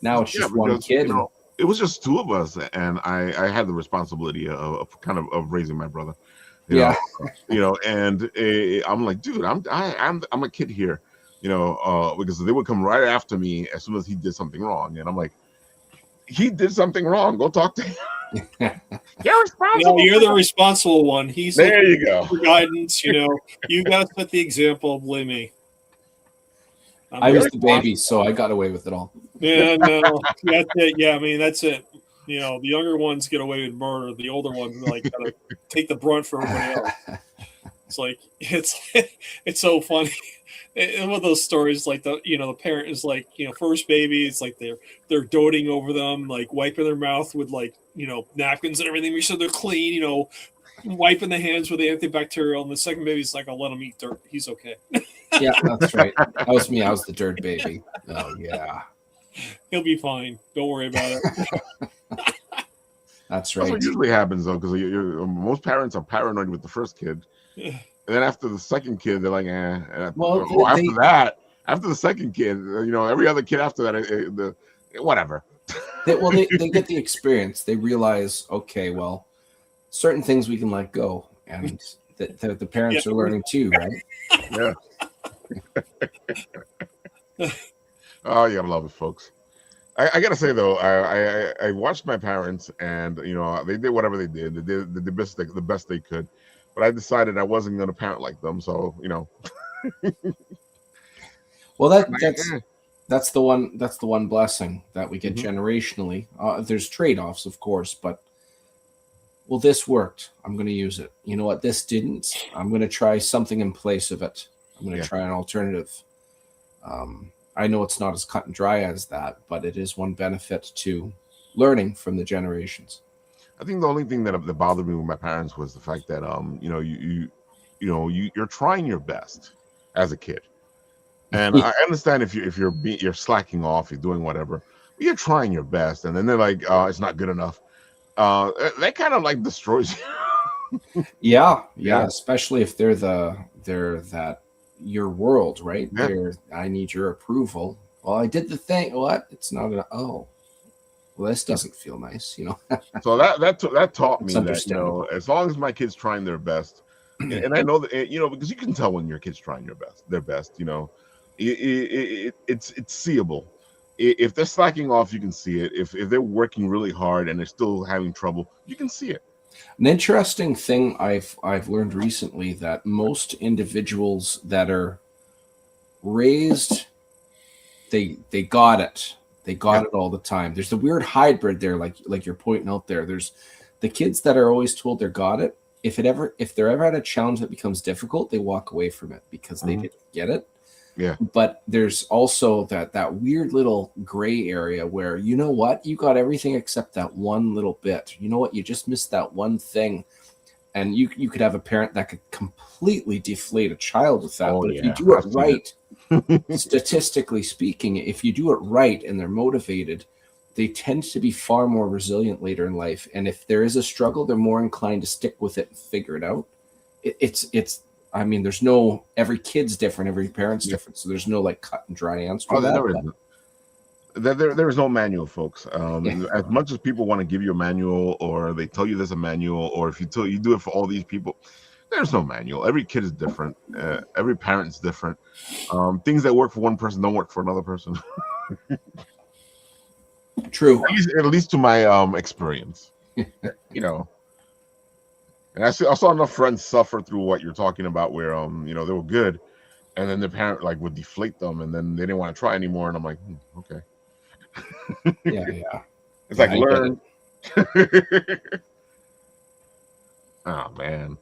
now it's just one kid. You know, it was just 2 of us, and I had the responsibility of raising my brother. You know, and I'm like, dude, I'm a kid here, you know, because they would come right after me as soon as he did something wrong, and I'm like, he did something wrong. Go talk to him. You're responsible. You're the responsible one. He's there. You go for guidance. You know, you got to set the example. Believe me. I was the baby, so I got away with it all. Yeah, no, that's it. Yeah, I mean, that's it. You know, the younger ones get away with murder. The older ones like gotta take the brunt for everybody else. It's like it's so funny. And one of those stories, like the parent is like, first baby, it's like they're doting over them, like wiping their mouth with like, napkins and everything, make sure they're clean, wiping the hands with antibacterial. And the second baby's like, I'll let him eat dirt. He's okay. Yeah, that's right. That was me. I was the dirt baby. Oh yeah, He'll be fine. Don't worry about it. that's right. That's what usually happens though, because most parents are paranoid with the first kid, and then after the second kid, they're like, eh. Well, After the second kid, every other kid after that, whatever. they get the experience. They realize, okay, well, certain things we can let go, and the parents are learning too, right? Yeah. Oh, you gotta love it, folks. I gotta say though, I watched my parents, and they did whatever they did. They did the best they could, but I decided I wasn't going to parent like them. So Well, that's the one blessing that we get generationally. There's trade-offs, of course, but well, this worked. I'm going to use it. You know what? This didn't. I'm going to try something in place of it. I'm going to try an alternative. I know it's not as cut and dry as that, but it is one benefit to learning from the generations. I think the only thing that bothered me with my parents was the fact that you're trying your best as a kid, and I understand if you're slacking off, you're doing whatever, but you're trying your best, and then they're like, it's not good enough. That kind of like destroys you. Yeah, especially if they're that your world, right? Yeah. I need your approval. Well, I did the thing. What? It's not well, this doesn't feel nice, So that taught me that as long as my kids trying their best, and I know that because you can tell when your kids trying their best. It's seeable. If they're slacking off, you can see it. If they're working really hard and they're still having trouble, you can see it. An interesting thing I've learned recently, that most individuals that are raised, they got it. They got it all the time. There's the weird hybrid there, like you're pointing out there. There's the kids that are always told they got it. If they're ever at a challenge that becomes difficult, they walk away from it because they didn't get it. Yeah. But there's also that weird little gray area where, you know what, you got everything except that one little bit. You know what, you just missed that one thing. And you could have a parent that could completely deflate a child with that. But if you do it right, statistically speaking, if you do it right and they're motivated, they tend to be far more resilient later in life. And if there is a struggle, they're more inclined to stick with it and figure it out. I mean, there's no, every kid's different, every parent's different. So there's no like cut and dry answer. There is no manual, folks. As much as people want to give you a manual, or they tell you there's a manual, or if you do it for all these people, there's no manual. Every kid is different. Every parent's different. Things that work for one person don't work for another person. True. At least to my experience. And I saw enough friends suffer through what you're talking about, where they were good, and then the parent like would deflate them, and then they didn't want to try anymore. And I'm like, okay. Yeah. It's like learn. Oh man.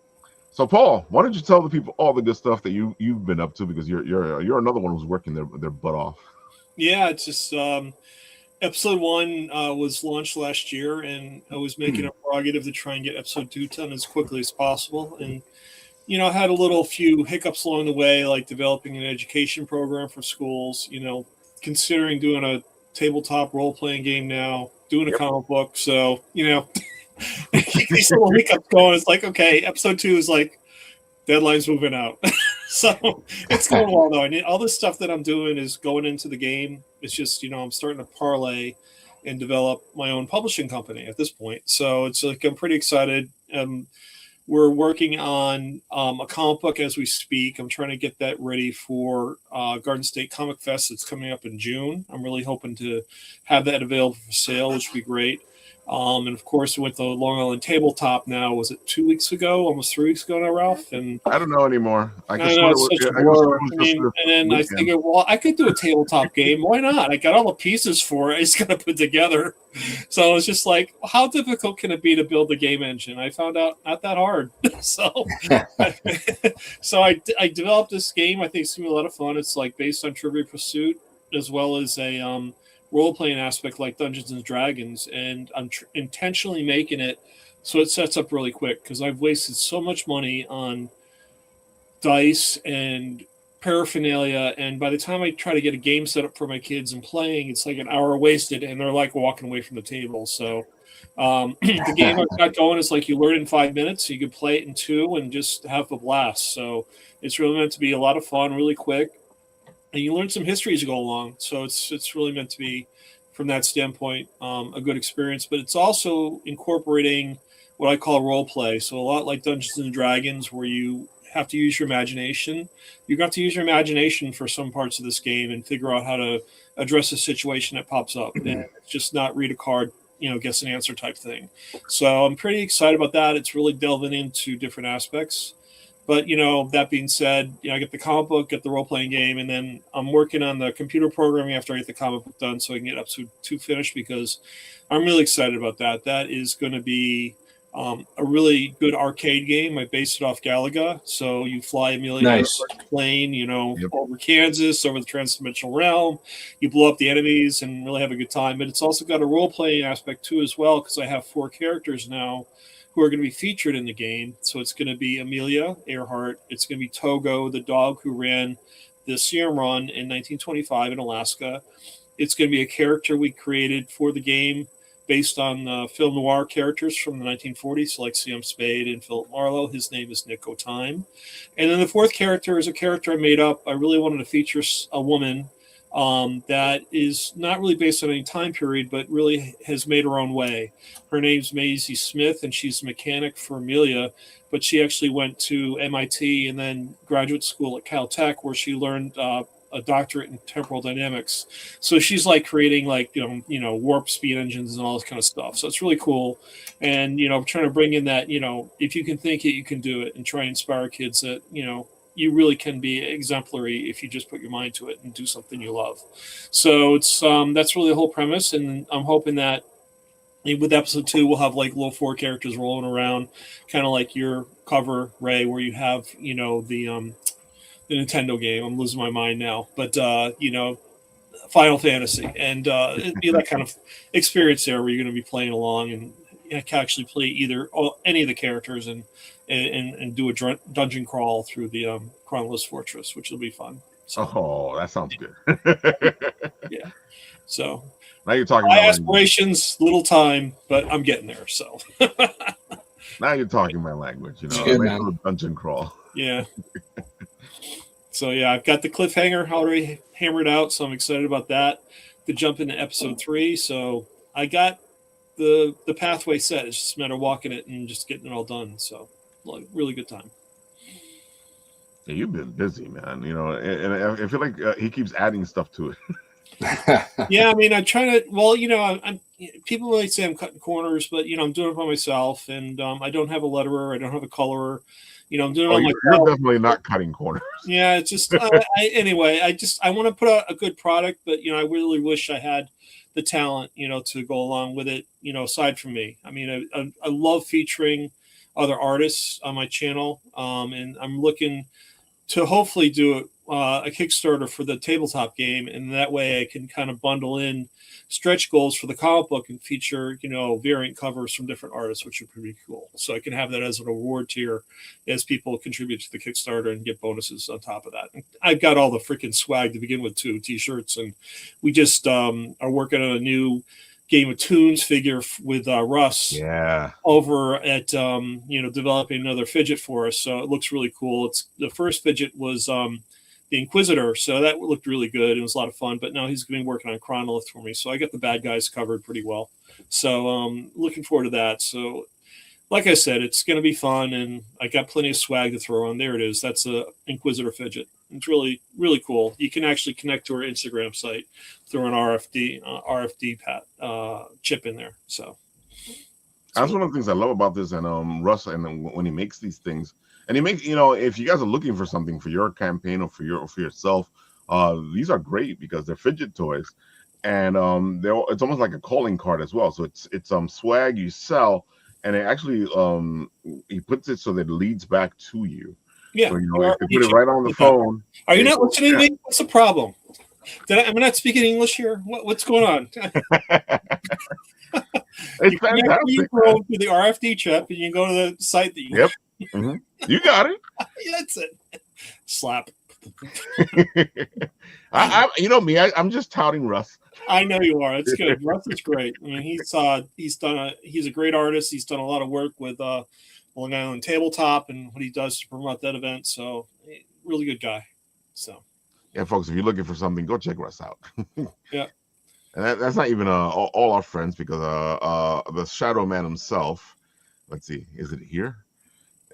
So Paul, why don't you tell the people all the good stuff that you've been up to, because you're another one who's working their butt off. Yeah, it's just episode 1 was launched last year, and I was making a prerogative to try and get episode 2 done as quickly as possible. And I had a few hiccups along the way, like developing an education program for schools. Considering doing a tabletop role-playing game now, doing a comic book. So keep these little hiccups going. It's like, okay, episode 2 is like deadline's moving out. So it's going well though. And all this stuff that I'm doing is going into the game. It's just, I'm starting to parlay and develop my own publishing company at this point. So it's like, I'm pretty excited. We're working on a comic book as we speak. I'm trying to get that ready for Garden State Comic Fest. It's coming up in June. I'm really hoping to have that available for sale, which would be great. And of course, we went to Long Island Tabletop now. Was it 2 weeks ago? Almost 3 weeks ago now, Ralph? And I don't know anymore. I I know it's such a blur. I mean, and then I weekend. figured, well, I could do a tabletop game. Why not? I got all the pieces for it. I just got to put together. So it's just like, how difficult can it be to build a game engine? I found out not that hard. So, so I developed this game. I think it's gonna be a lot of fun. It's like based on Trivial Pursuit as well as a role playing aspect like Dungeons and Dragons, and I'm intentionally making it so it sets up really quick because I've wasted so much money on dice and paraphernalia, and by the time I try to get a game set up for my kids and playing, it's like an hour wasted, and they're like walking away from the table. So the game I've got going is like you learn in 5 minutes, so you can play it in 2 and just have a blast. So it's really meant to be a lot of fun, really quick, and you learn some history as you go along. So it's really meant to be, from that standpoint, a good experience. But it's also incorporating what I call role play. So a lot like Dungeons and Dragons, where you have to use your imagination. You got to use your imagination for some parts of this game and figure out how to address a situation that pops up. And it's just not read a card, guess an answer type thing. So I'm pretty excited about that. It's really delving into different aspects. But, that being said, I get the comic book, get the role-playing game, and then I'm working on the computer programming after I get the comic book done so I can get up to finished, because I'm really excited about that. That is going to be a really good arcade game. I based it off Galaga. So you fly Amelia plane, over Kansas, over the transdimensional realm. You blow up the enemies and really have a good time. But it's also got a role-playing aspect too as well, because I have 4 characters now who are going to be featured in the game. So it's going to be Amelia Earhart. It's going to be Togo, the dog who ran the Serum Run in 1925 in Alaska. It's going to be a character we created for the game based on film noir characters from the 1940s, like C.M. Spade and Philip Marlowe. His name is Nick O'Time. And then the 4th character is a character I made up. I really wanted to feature a woman that is not really based on any time period, but really has made her own way. Her name's Maisie Smith, and she's a mechanic for Amelia, but she actually went to MIT and then graduate school at Caltech, where she learned a doctorate in temporal dynamics. So she's like creating warp speed engines and all this kind of stuff. So it's really cool. And, I'm trying to bring in that, if you can think it, you can do it, and try and inspire kids that, you really can be exemplary if you just put your mind to it and do something you love. So it's that's really the whole premise. And I'm hoping that with episode 2, we'll have like little 4 characters rolling around, kind of like your cover, Ray, where you have, the Nintendo game. I'm losing my mind now, but Final Fantasy, and it'd be that kind of experience there where you're going to be playing along and you can actually play any of the characters and do a dungeon crawl through the Chronolith Fortress, which will be fun. So, oh, that sounds good. Yeah. So now you're talking. My aspirations, little time, but I'm getting there. So now you're talking my language. Good, dungeon crawl. Yeah. So yeah, I've got the cliffhanger already hammered out, so I'm excited about that to jump into episode 3. So I got the pathway set. It's just a matter of walking it and just getting it all done. So really good time. Yeah, you've been busy, man. And I feel like he keeps adding stuff to it. Yeah, I mean, I'm trying to. Well, I'm people might say I'm cutting corners, but I'm doing it by myself, and I don't have a letterer, I don't have a colorer. I'm doing it on myself. You're definitely not cutting corners. Yeah, it's just anyway. I want to put out a good product, but I really wish I had the talent, to go along with it. Aside from me, I mean, I love featuring other artists on my channel, and I'm looking to hopefully do a Kickstarter for the tabletop game, and that way I can kind of bundle in stretch goals for the comic book and feature, variant covers from different artists, which would be pretty cool. So I can have that as an award tier as people contribute to the Kickstarter and get bonuses on top of that. And I've got all the freaking swag to begin with too, t-shirts, and we just are working on a new Game of Tunes figure with Russ over at developing another fidget for us. So it looks really cool. It's the first fidget was the Inquisitor, so that looked really good. It was a lot of fun, but now he's going to be working on Chronolith for me, so I got the bad guys covered pretty well. So looking forward to that. So like I said, it's going to be fun, and I got plenty of swag to throw on. There it is. That's a Inquisitor fidget. It's really, really cool. You can actually connect to our Instagram site through an RFD chip in there. So That's one of the things I love about this, and Russ, and when he makes these things, and he makes, if you guys are looking for something for your campaign or for yourself, these are great because they're fidget toys, and it's almost like a calling card as well. So it's swag you sell, and it actually he puts it so that it leads back to you. Yeah, so if you put it right on the phone. Are you not listening to me? What's the problem? Am I not speaking English here? What's going on? It's fantastic. You go to the RFD chip and you go to the site that you. Yep. Mm-hmm. You got it. Yeah, that's it. Slap. I'm just touting Russ. I know you are. It's good. Russ is great. I mean, he's a great artist. He's done a lot of work with Long Island Tabletop and what he does to promote that event. So, really good guy. So. Yeah, folks, if you're looking for something, go check Russ out. Yeah. And that's not even all our friends, because the Shadow Man himself. Let's see, is it here?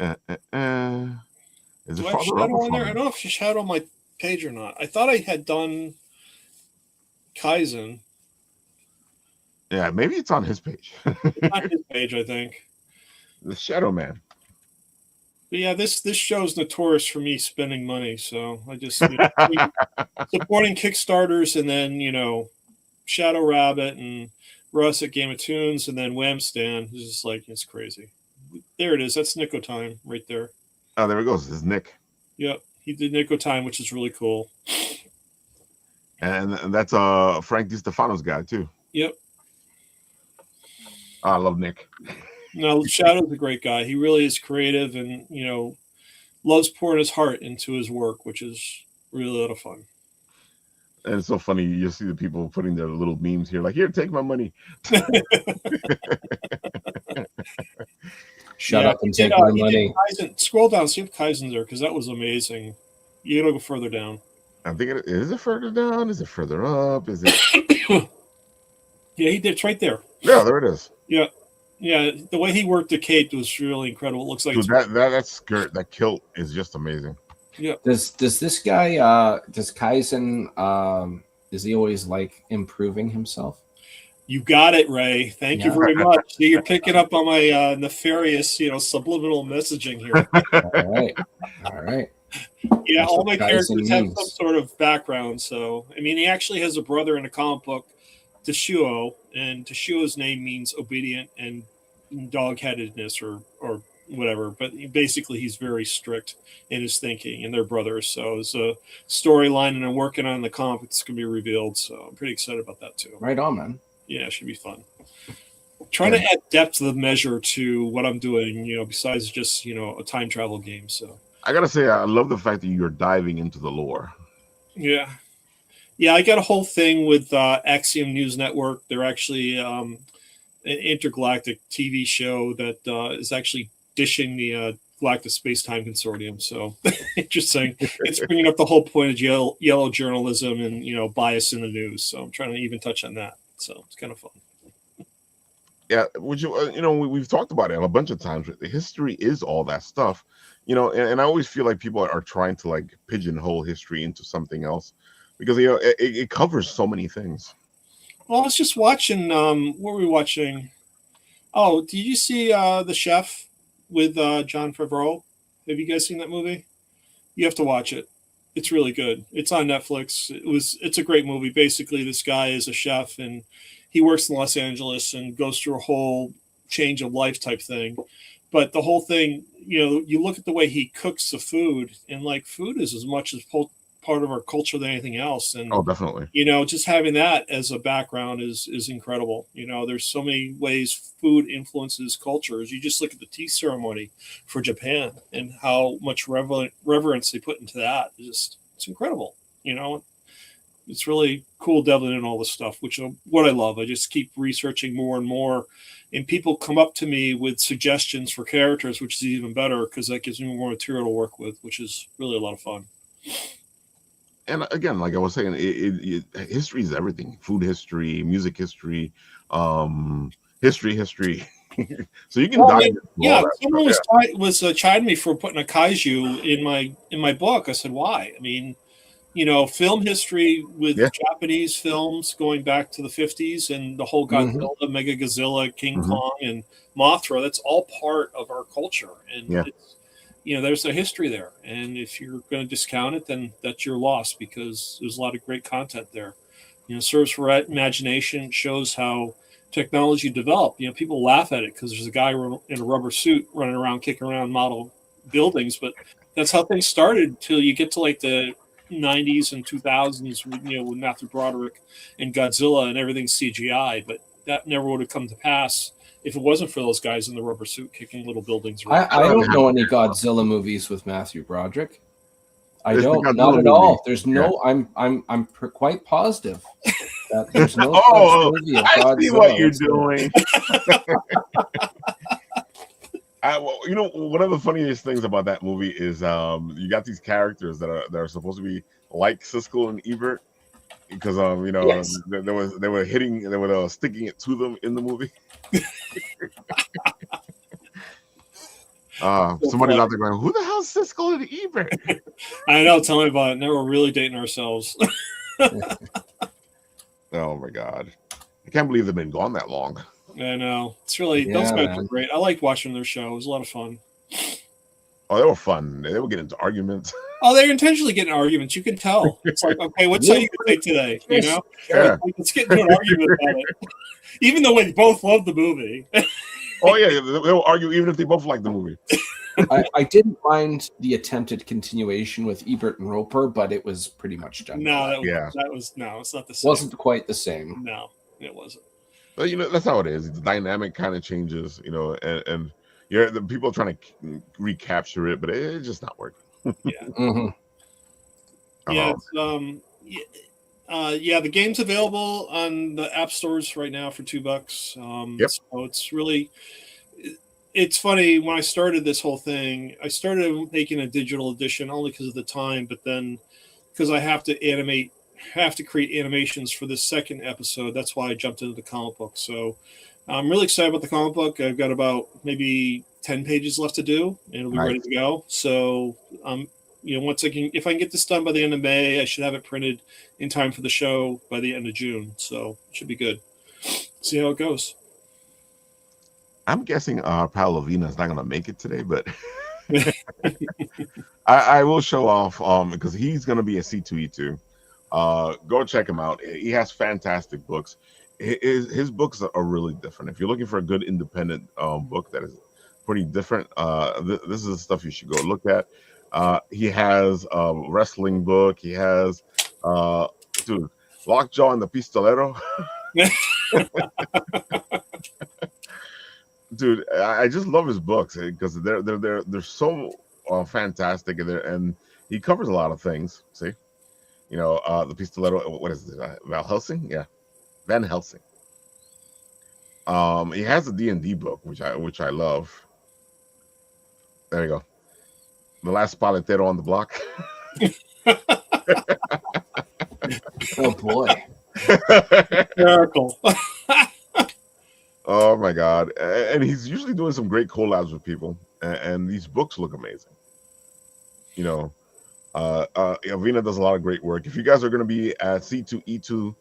Is it farther up on there? I don't know if you shadow my page or not. I thought I had done Kaizen. Yeah, maybe it's on his page. It's on his page, I think. The Shadow Man. But yeah, this show's notorious for me spending money, so I just supporting Kickstarters, and then Shadow Rabbit and Russ at Game of Tunes, and then Wham Stan. It's just like, it's crazy. There it is. That's Nico Time right there. Oh, there it goes. This is Nick. Yep, he did Nico Time, which is really cool. And that's Frank DiStefano's guy too. Yep. I love Nick. No, Shadow's a great guy. He really is creative, and loves pouring his heart into his work, which is really a lot of fun. And it's so funny. You see the people putting their little memes here, like, "Here, take my money." Shut up and take my money. Scroll down, see if Kaizen's there, because that was amazing. You gotta go further down. I think is it further down? Is it further up? Is it? Yeah, he did. It's right there. Yeah, there it is. Yeah. Yeah, the way he worked the cape was really incredible. It looks like that skirt, that kilt is just amazing. Yeah. Does this guy does Kaizen is he always like improving himself? You got it, Ray. Thank you very much. See, you're picking up on my nefarious, subliminal messaging here. All right. Yeah, all my characters have some sort of background. So, I mean, he actually has a brother in a comic book, Teshuo, and Teshuo's name means obedient and dog-headedness or whatever. But basically, he's very strict in his thinking, and they're brothers. So it's a storyline, and I'm working on the comic that's going to be revealed. So I'm pretty excited about that too. Right on, man. Yeah, it should be fun. Trying to add depth of measure to what I'm doing, besides just, a time travel game. So I gotta say, I love the fact that you're diving into the lore. Yeah. Yeah, I got a whole thing with Axiom News Network. They're actually an intergalactic TV show that is actually dishing the Galactic Space-Time Consortium. So interesting. It's bringing up the whole point of yellow journalism and, bias in the news. So I'm trying to even touch on that. So it's kind of fun. Yeah, which we've talked about it a bunch of times. History is all that stuff, and I always feel like people are trying to like pigeonhole history into something else, because it covers so many things. Well, I was just watching. What were we watching? Oh, did you see The Chef with Jon Favreau? Have you guys seen that movie? You have to watch it. It's really good. It's on Netflix. It's a great movie. Basically, this guy is a chef, and he works in Los Angeles and goes through a whole change of life type thing. But the whole thing, you look at the way he cooks the food, and like food is as much as part of our culture than anything else. And definitely. Just having that as a background is incredible. There's so many ways food influences cultures. You just look at the tea ceremony for Japan and how much reverence they put into that. It's incredible. It's really cool delving in all this stuff, which is what I love. I just keep researching more and more, and people come up to me with suggestions for characters, which is even better because that gives me more material to work with, which is really a lot of fun. And again, like I was saying, history is everything: food history, music history, history. So you can dive. Yeah, someone was chiding me for putting a kaiju in my book. I said, why? I mean, film history with Yeah. Japanese films going back to the 50s and the whole Godzilla, Mega Godzilla, King Kong, and Mothra. That's all part of our culture, and it's, there's a history there. And if you're going to discount it, then that's your loss, because there's a lot of great content there. Serves for imagination, shows how technology developed. People laugh at it because there's a guy in a rubber suit running around, kicking around model buildings, but that's how things started till you get to like the 90s and 2000s, with Matthew Broderick and Godzilla, and everything's CGI. But that never would have come to pass if it wasn't for those guys in the rubber suit kicking little buildings around. I don't know any Godzilla movies with Matthew Broderick. Not at all. There's no. I'm quite positive that there's no such movie of Godzilla. I see what you're doing. One of the funniest things about that movie is you got these characters that are supposed to be like Siskel and Ebert, because they were sticking it to them in the movie. Somebody's out there going, "Who the hell's Siskel and Ebert?" I know. Tell me about it. Now we're really dating ourselves. Oh my god, I can't believe they've been gone that long. I know. It's really, those guys are great. I liked watching their show. It was a lot of fun. Oh, they were fun. They would get into arguments. Oh, they're intentionally getting arguments. You can tell. It's like, okay, what's how you say today? Yeah. Let's get into an argument about it. Even though we both love the movie. Oh yeah, they'll argue even if they both like the movie. I didn't mind the attempted continuation with Ebert and Roper, but it was pretty much done. No, it's not the same. Wasn't quite the same. No, it wasn't. But that's how it is. The dynamic kind of changes, and the people are trying to recapture it, but it's just not working. Yeah. The game's available on the app stores right now for $2. So it's really, it's funny, when I started this whole thing, I started making a digital edition only because of the time, but then because I have to create animations for this second episode, that's why I jumped into the comic book. So I'm really excited about the comic book. I've got about maybe 10 pages left to do, and it'll be ready to go. So if I can get this done by the end of May, I should have it printed in time for the show by the end of June. So it should be good. See how it goes. I'm guessing our pal Avina is not going to make it today, but I will show off because he's going to be a C2E2. Go check him out. He has fantastic books. His books are really different. If you're looking for a good independent book that is pretty different, this is the stuff you should go look at. He has a wrestling book. He has Lockjaw and the Pistolero. Dude, I just love his books because they're so fantastic, and he covers a lot of things. See, the Pistolero. What is it? Van Helsing? Yeah, Van Helsing. He has a D&D book, which I love. There you go. The Last Paletero on the Block. Oh boy. Miracle. Oh my god. And he's usually doing some great collabs with people, and these books look amazing. Avina does a lot of great work. If you guys are going to be at C2E2,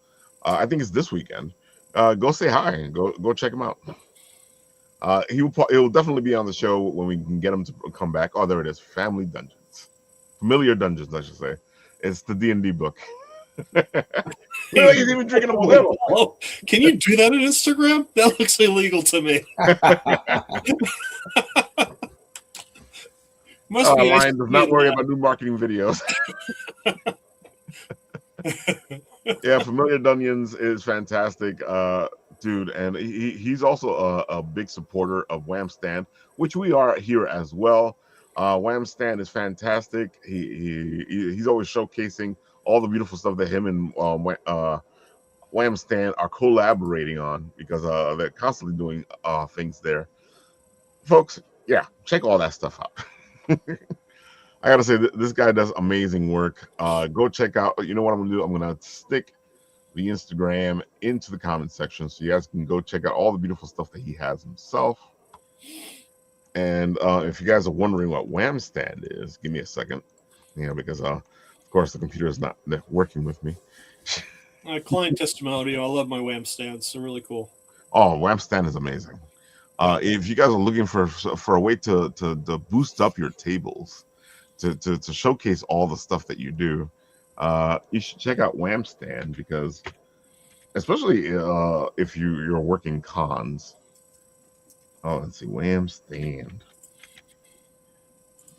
I think it's this weekend, go say hi and go check him out. He'll definitely be on the show when we can get him to come back. Oh, there it is. Familiar Dungeons, I should say. It's the D&D book. He's even drinking a little. Oh, can you do that on Instagram? That looks illegal to me. Ryan does not worry about new marketing videos. Yeah, Familiar Dungeons is fantastic, dude, and he's also a big supporter of Wham Stand, which we are here as well. Wham Stand is fantastic. He's always showcasing all the beautiful stuff that him and Wham Stand are collaborating on, because they're constantly doing things there. Folks, yeah, check all that stuff out. I gotta say, this guy does amazing work. Go check out. You know what I'm gonna do? I'm gonna stick the Instagram into the comment section so you guys can go check out all the beautiful stuff that he has himself. And if you guys are wondering what Wham Stand is, give me a second. Because of course, the computer is not working with me. Client testimonial. I love my WAM stands. They're really cool. Oh, WAM stand is amazing. If you guys are looking for a way to boost up your tables, to showcase all the stuff that you do, you should check out WAM stand, because especially if you're working cons. Oh, let's see, WAM stand.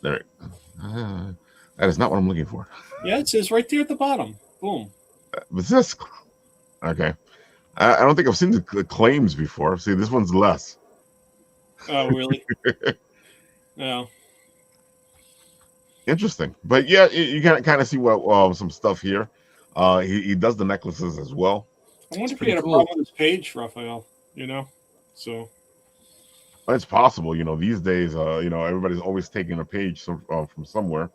There. That is not what I'm looking for. Yeah, it says right there at the bottom. Boom. What's this? Okay. I don't think I've seen the claims before. See, this one's less. Oh, really? No. Interesting. But yeah, you can kind of see what some stuff here. He does the necklaces as well. I wonder if he had a problem with his page, Raphael. So. It's possible, these days, everybody's always taking a page from somewhere.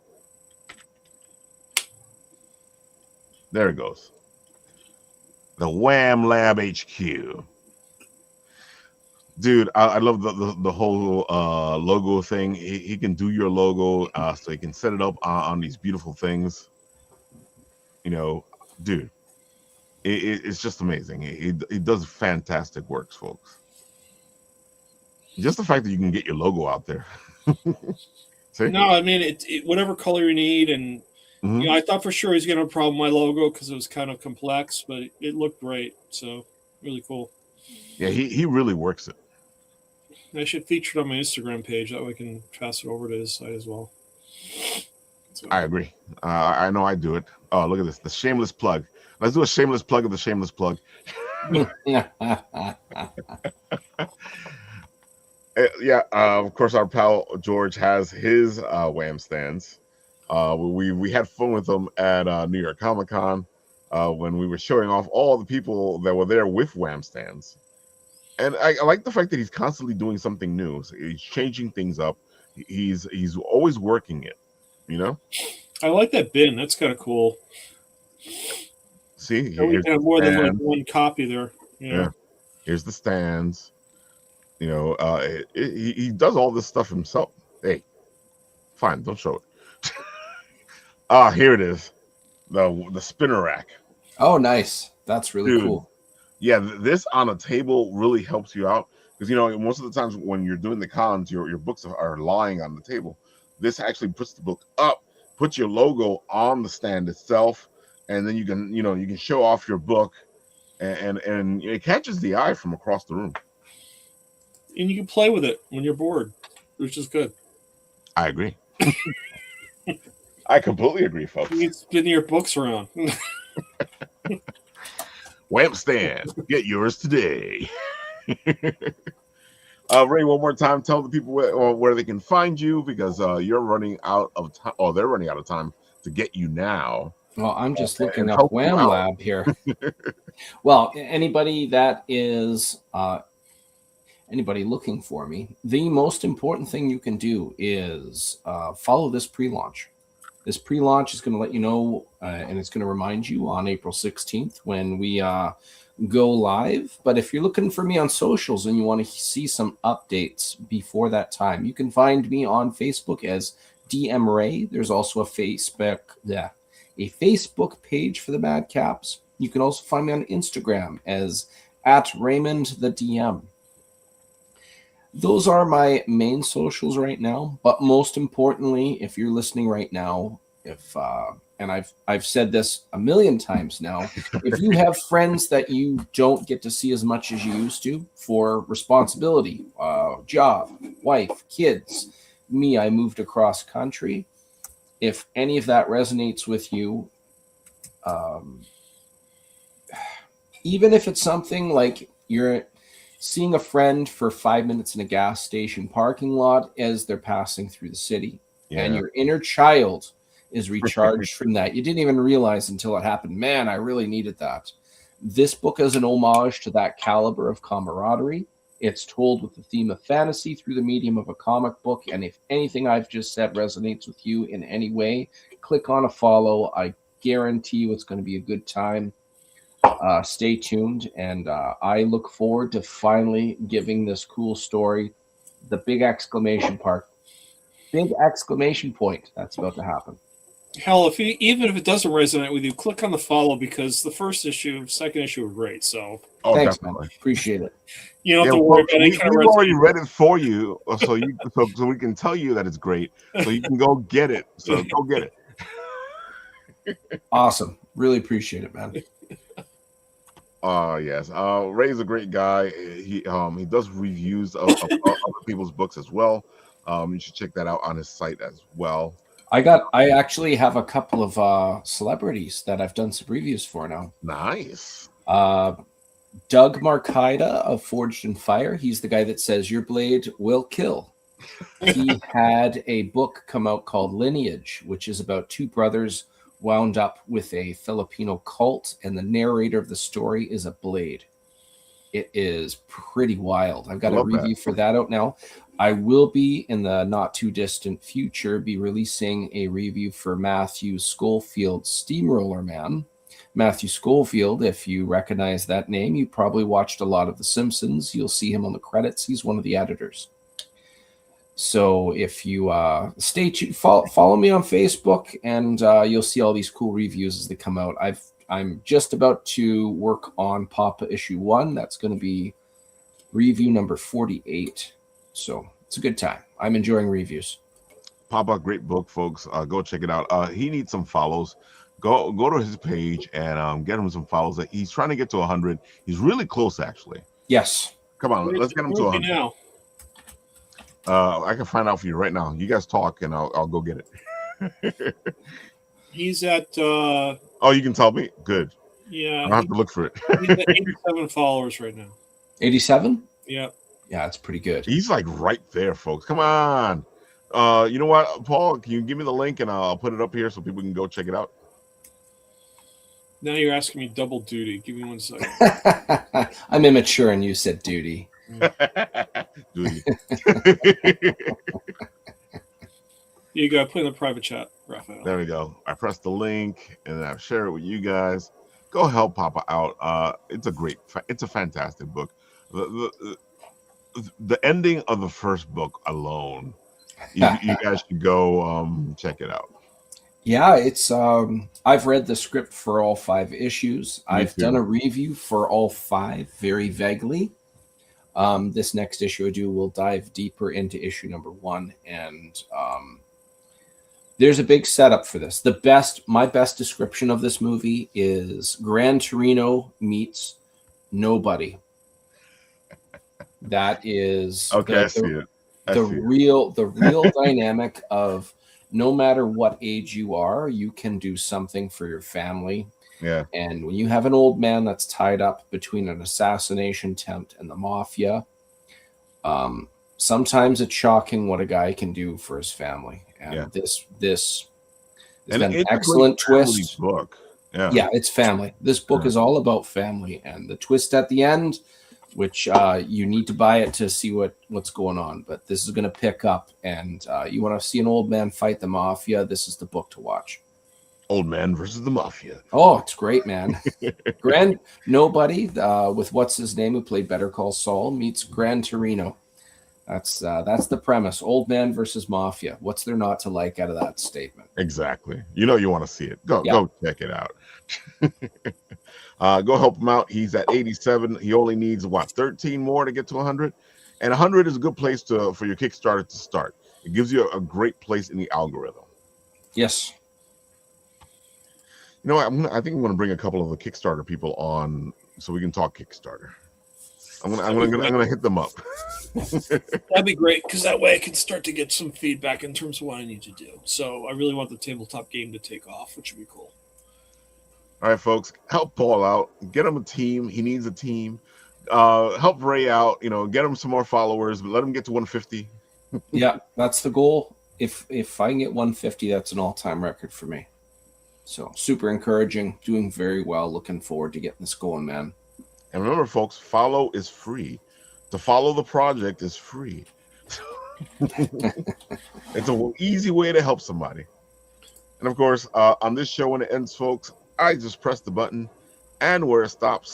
There it goes. The Wham Lab HQ. Dude, I love the whole logo thing. He can do your logo, so he can set it up on these beautiful things. Dude, it's just amazing. He does fantastic works, folks. Just the fact that you can get your logo out there. See? No, I mean, it whatever color you need, and I thought for sure he's going to have a problem with my logo because it was kind of complex, but it looked great. So really cool. Yeah, he really works it. I should feature it on my Instagram page. That way I can pass it over to his site as well. So. I agree. I know I do it. Oh, look at this. The shameless plug. Let's do a shameless plug of the shameless plug. Yeah, of course, our pal George has his WAM stands. We had fun with them at New York Comic Con when we were showing off all the people that were there with WAM stands. And I like the fact that he's constantly doing something new. So he's changing things up. He's always working it, I like that bin. That's kind of cool. See, we have more than like one copy there. Yeah. Here's the stands. He does all this stuff himself. Hey, fine, don't show it. Here it is, the spinner rack. Oh, nice. That's really cool. Yeah, this on a table really helps you out because most of the times when you're doing the cons, your books are lying on the table. This actually puts the book up, puts your logo on the stand itself, and then you can show off your book, and it catches the eye from across the room. And you can play with it when you're bored, which is good. I agree. I completely agree, folks. You can spin your books around. WAM stand, get yours today. Ray, one more time, tell the people where they can find you, because you're running out of time. Oh, they're running out of time to get you now. Well, I'm just looking up WAM Lab here. Well, anybody that is anybody looking for me, the most important thing you can do is follow this pre-launch. This pre-launch is going to let you know, and it's going to remind you on April 16th when we go live. But if you're looking for me on socials and you want to see some updates before that time, you can find me on Facebook as DMRay. There's also a Facebook page for the Madcaps. You can also find me on Instagram as @RaymondTheDM. Those are my main socials right now. But most importantly, if you're listening right now, and I've said this a million times now, if you have friends that you don't get to see as much as you used to for responsibility, job, wife, kids, me, I moved across country. If any of that resonates with you, even if it's something like you're seeing a friend for 5 minutes in a gas station parking lot as they're passing through the city, and your inner child is recharged from that. You didn't even realize until it happened. Man, I really needed that. This book is an homage to that caliber of camaraderie. It's told with the theme of fantasy through the medium of a comic book. And if anything I've just said resonates with you in any way, click on a follow. I guarantee you it's going to be a good time. Stay tuned. And I look forward to finally giving this cool story the big exclamation point that's about to happen. Hell, even if it doesn't resonate with you, click on the follow because the first issue, second issue were great. So Oh, Thanks, man. definitely. Appreciate it. you don't Yeah, have to worry folks, about any kind of we've already resonate. read it for you, so we can tell you that it's great, so you can go get it. So go get it. Awesome. Really appreciate it, man. Yes. Ray's a great guy. He does reviews of other people's books as well. You should check that out on his site as well. I actually have a couple of celebrities that I've done some reviews for now. Nice. Doug Markida of Forged in Fire. He's the guy that says your blade will kill. He had a book come out called Lineage, which is about two brothers wound up with a Filipino cult, and the narrator of the story is a blade. It is pretty wild. I've got a review for that out now. I will be, in the not too distant future, be releasing a review for Matthew Scholefield's Steamroller Man. Matthew Schofield, if you recognize that name, you probably watched a lot of The Simpsons. You'll see him on the credits. He's one of the editors. So if you stay tuned, follow me on Facebook, and you'll see all these cool reviews as they come out. I'm just about to work on Papa issue 1. That's going to be review number 48. So it's a good time. I'm enjoying reviews. Papa, great book, folks. Go check it out. He needs some follows. Go to his page and get him some follows. He's trying to get to 100. He's really close, actually. Yes. Come on, let's get him to 100. Now. I can find out for you right now. You guys talk, and I'll go get it. He's at. Oh, you can tell me. Good. Yeah. I don't have to look for it. He's at 87 followers right now. 87? Yeah. Yeah, that's pretty good. He's like right there, folks. Come on. You know what, Paul? Can you give me the link and I'll put it up here so people can go check it out? Now you're asking me double duty. Give me 1 second. I'm immature, and you said duty. Duty. You got to put in the private chat, Raphael. There we go. I pressed the link and I've shared it with you guys. Go help Papa out. It's a fantastic book. The ending of the first book alone, you guys should go check it out. Yeah, it's I've read the script for all 5 issues. I've done a review for all 5 very vaguely. This next issue I do will dive deeper into issue number 1, and there's a big setup for this. My best description of this movie is Gran Torino meets Nobody. That is okay. I see it. The real dynamic of no matter what age you are, you can do something for your family. Yeah. And when you have an old man that's tied up between an assassination attempt and the mafia, sometimes it's shocking what a guy can do for his family. And this has been an excellent twist. Book. Yeah, it's family. This book is all about family, and the twist at the end, which you need to buy it to see what's going on. But this is going to pick up, and you want to see an old man fight the mafia, this is the book to watch. Old Man versus the Mafia. Oh, it's great, man. Nobody with what's his name, who played Better Call Saul, meets Gran Torino. That's the premise. Old man versus mafia. What's there not to like out of that statement? Exactly. You want to see it. Go check it out. Go help him out. He's at 87. He only needs 13 more to get to 100. And 100 is a good place for your Kickstarter to start. It gives you a great place in the algorithm. Yes. You know what? I think I'm going to bring a couple of the Kickstarter people on so we can talk Kickstarter. I'm gonna hit them up. That'd be great, because that way I can start to get some feedback in terms of what I need to do. So I really want the tabletop game to take off, which would be cool. All right, folks, help Paul out. Get him a team. He needs a team. Help Ray out. Get him some more followers. But let him get to 150. Yeah, that's the goal. If I can get 150, that's an all-time record for me. So super encouraging. Doing very well. Looking forward to getting this going, man. And remember, folks, follow is free. To follow the project is free. It's an easy way to help somebody. And of course, on this show, when it ends, folks, I just press the button, and where it stops,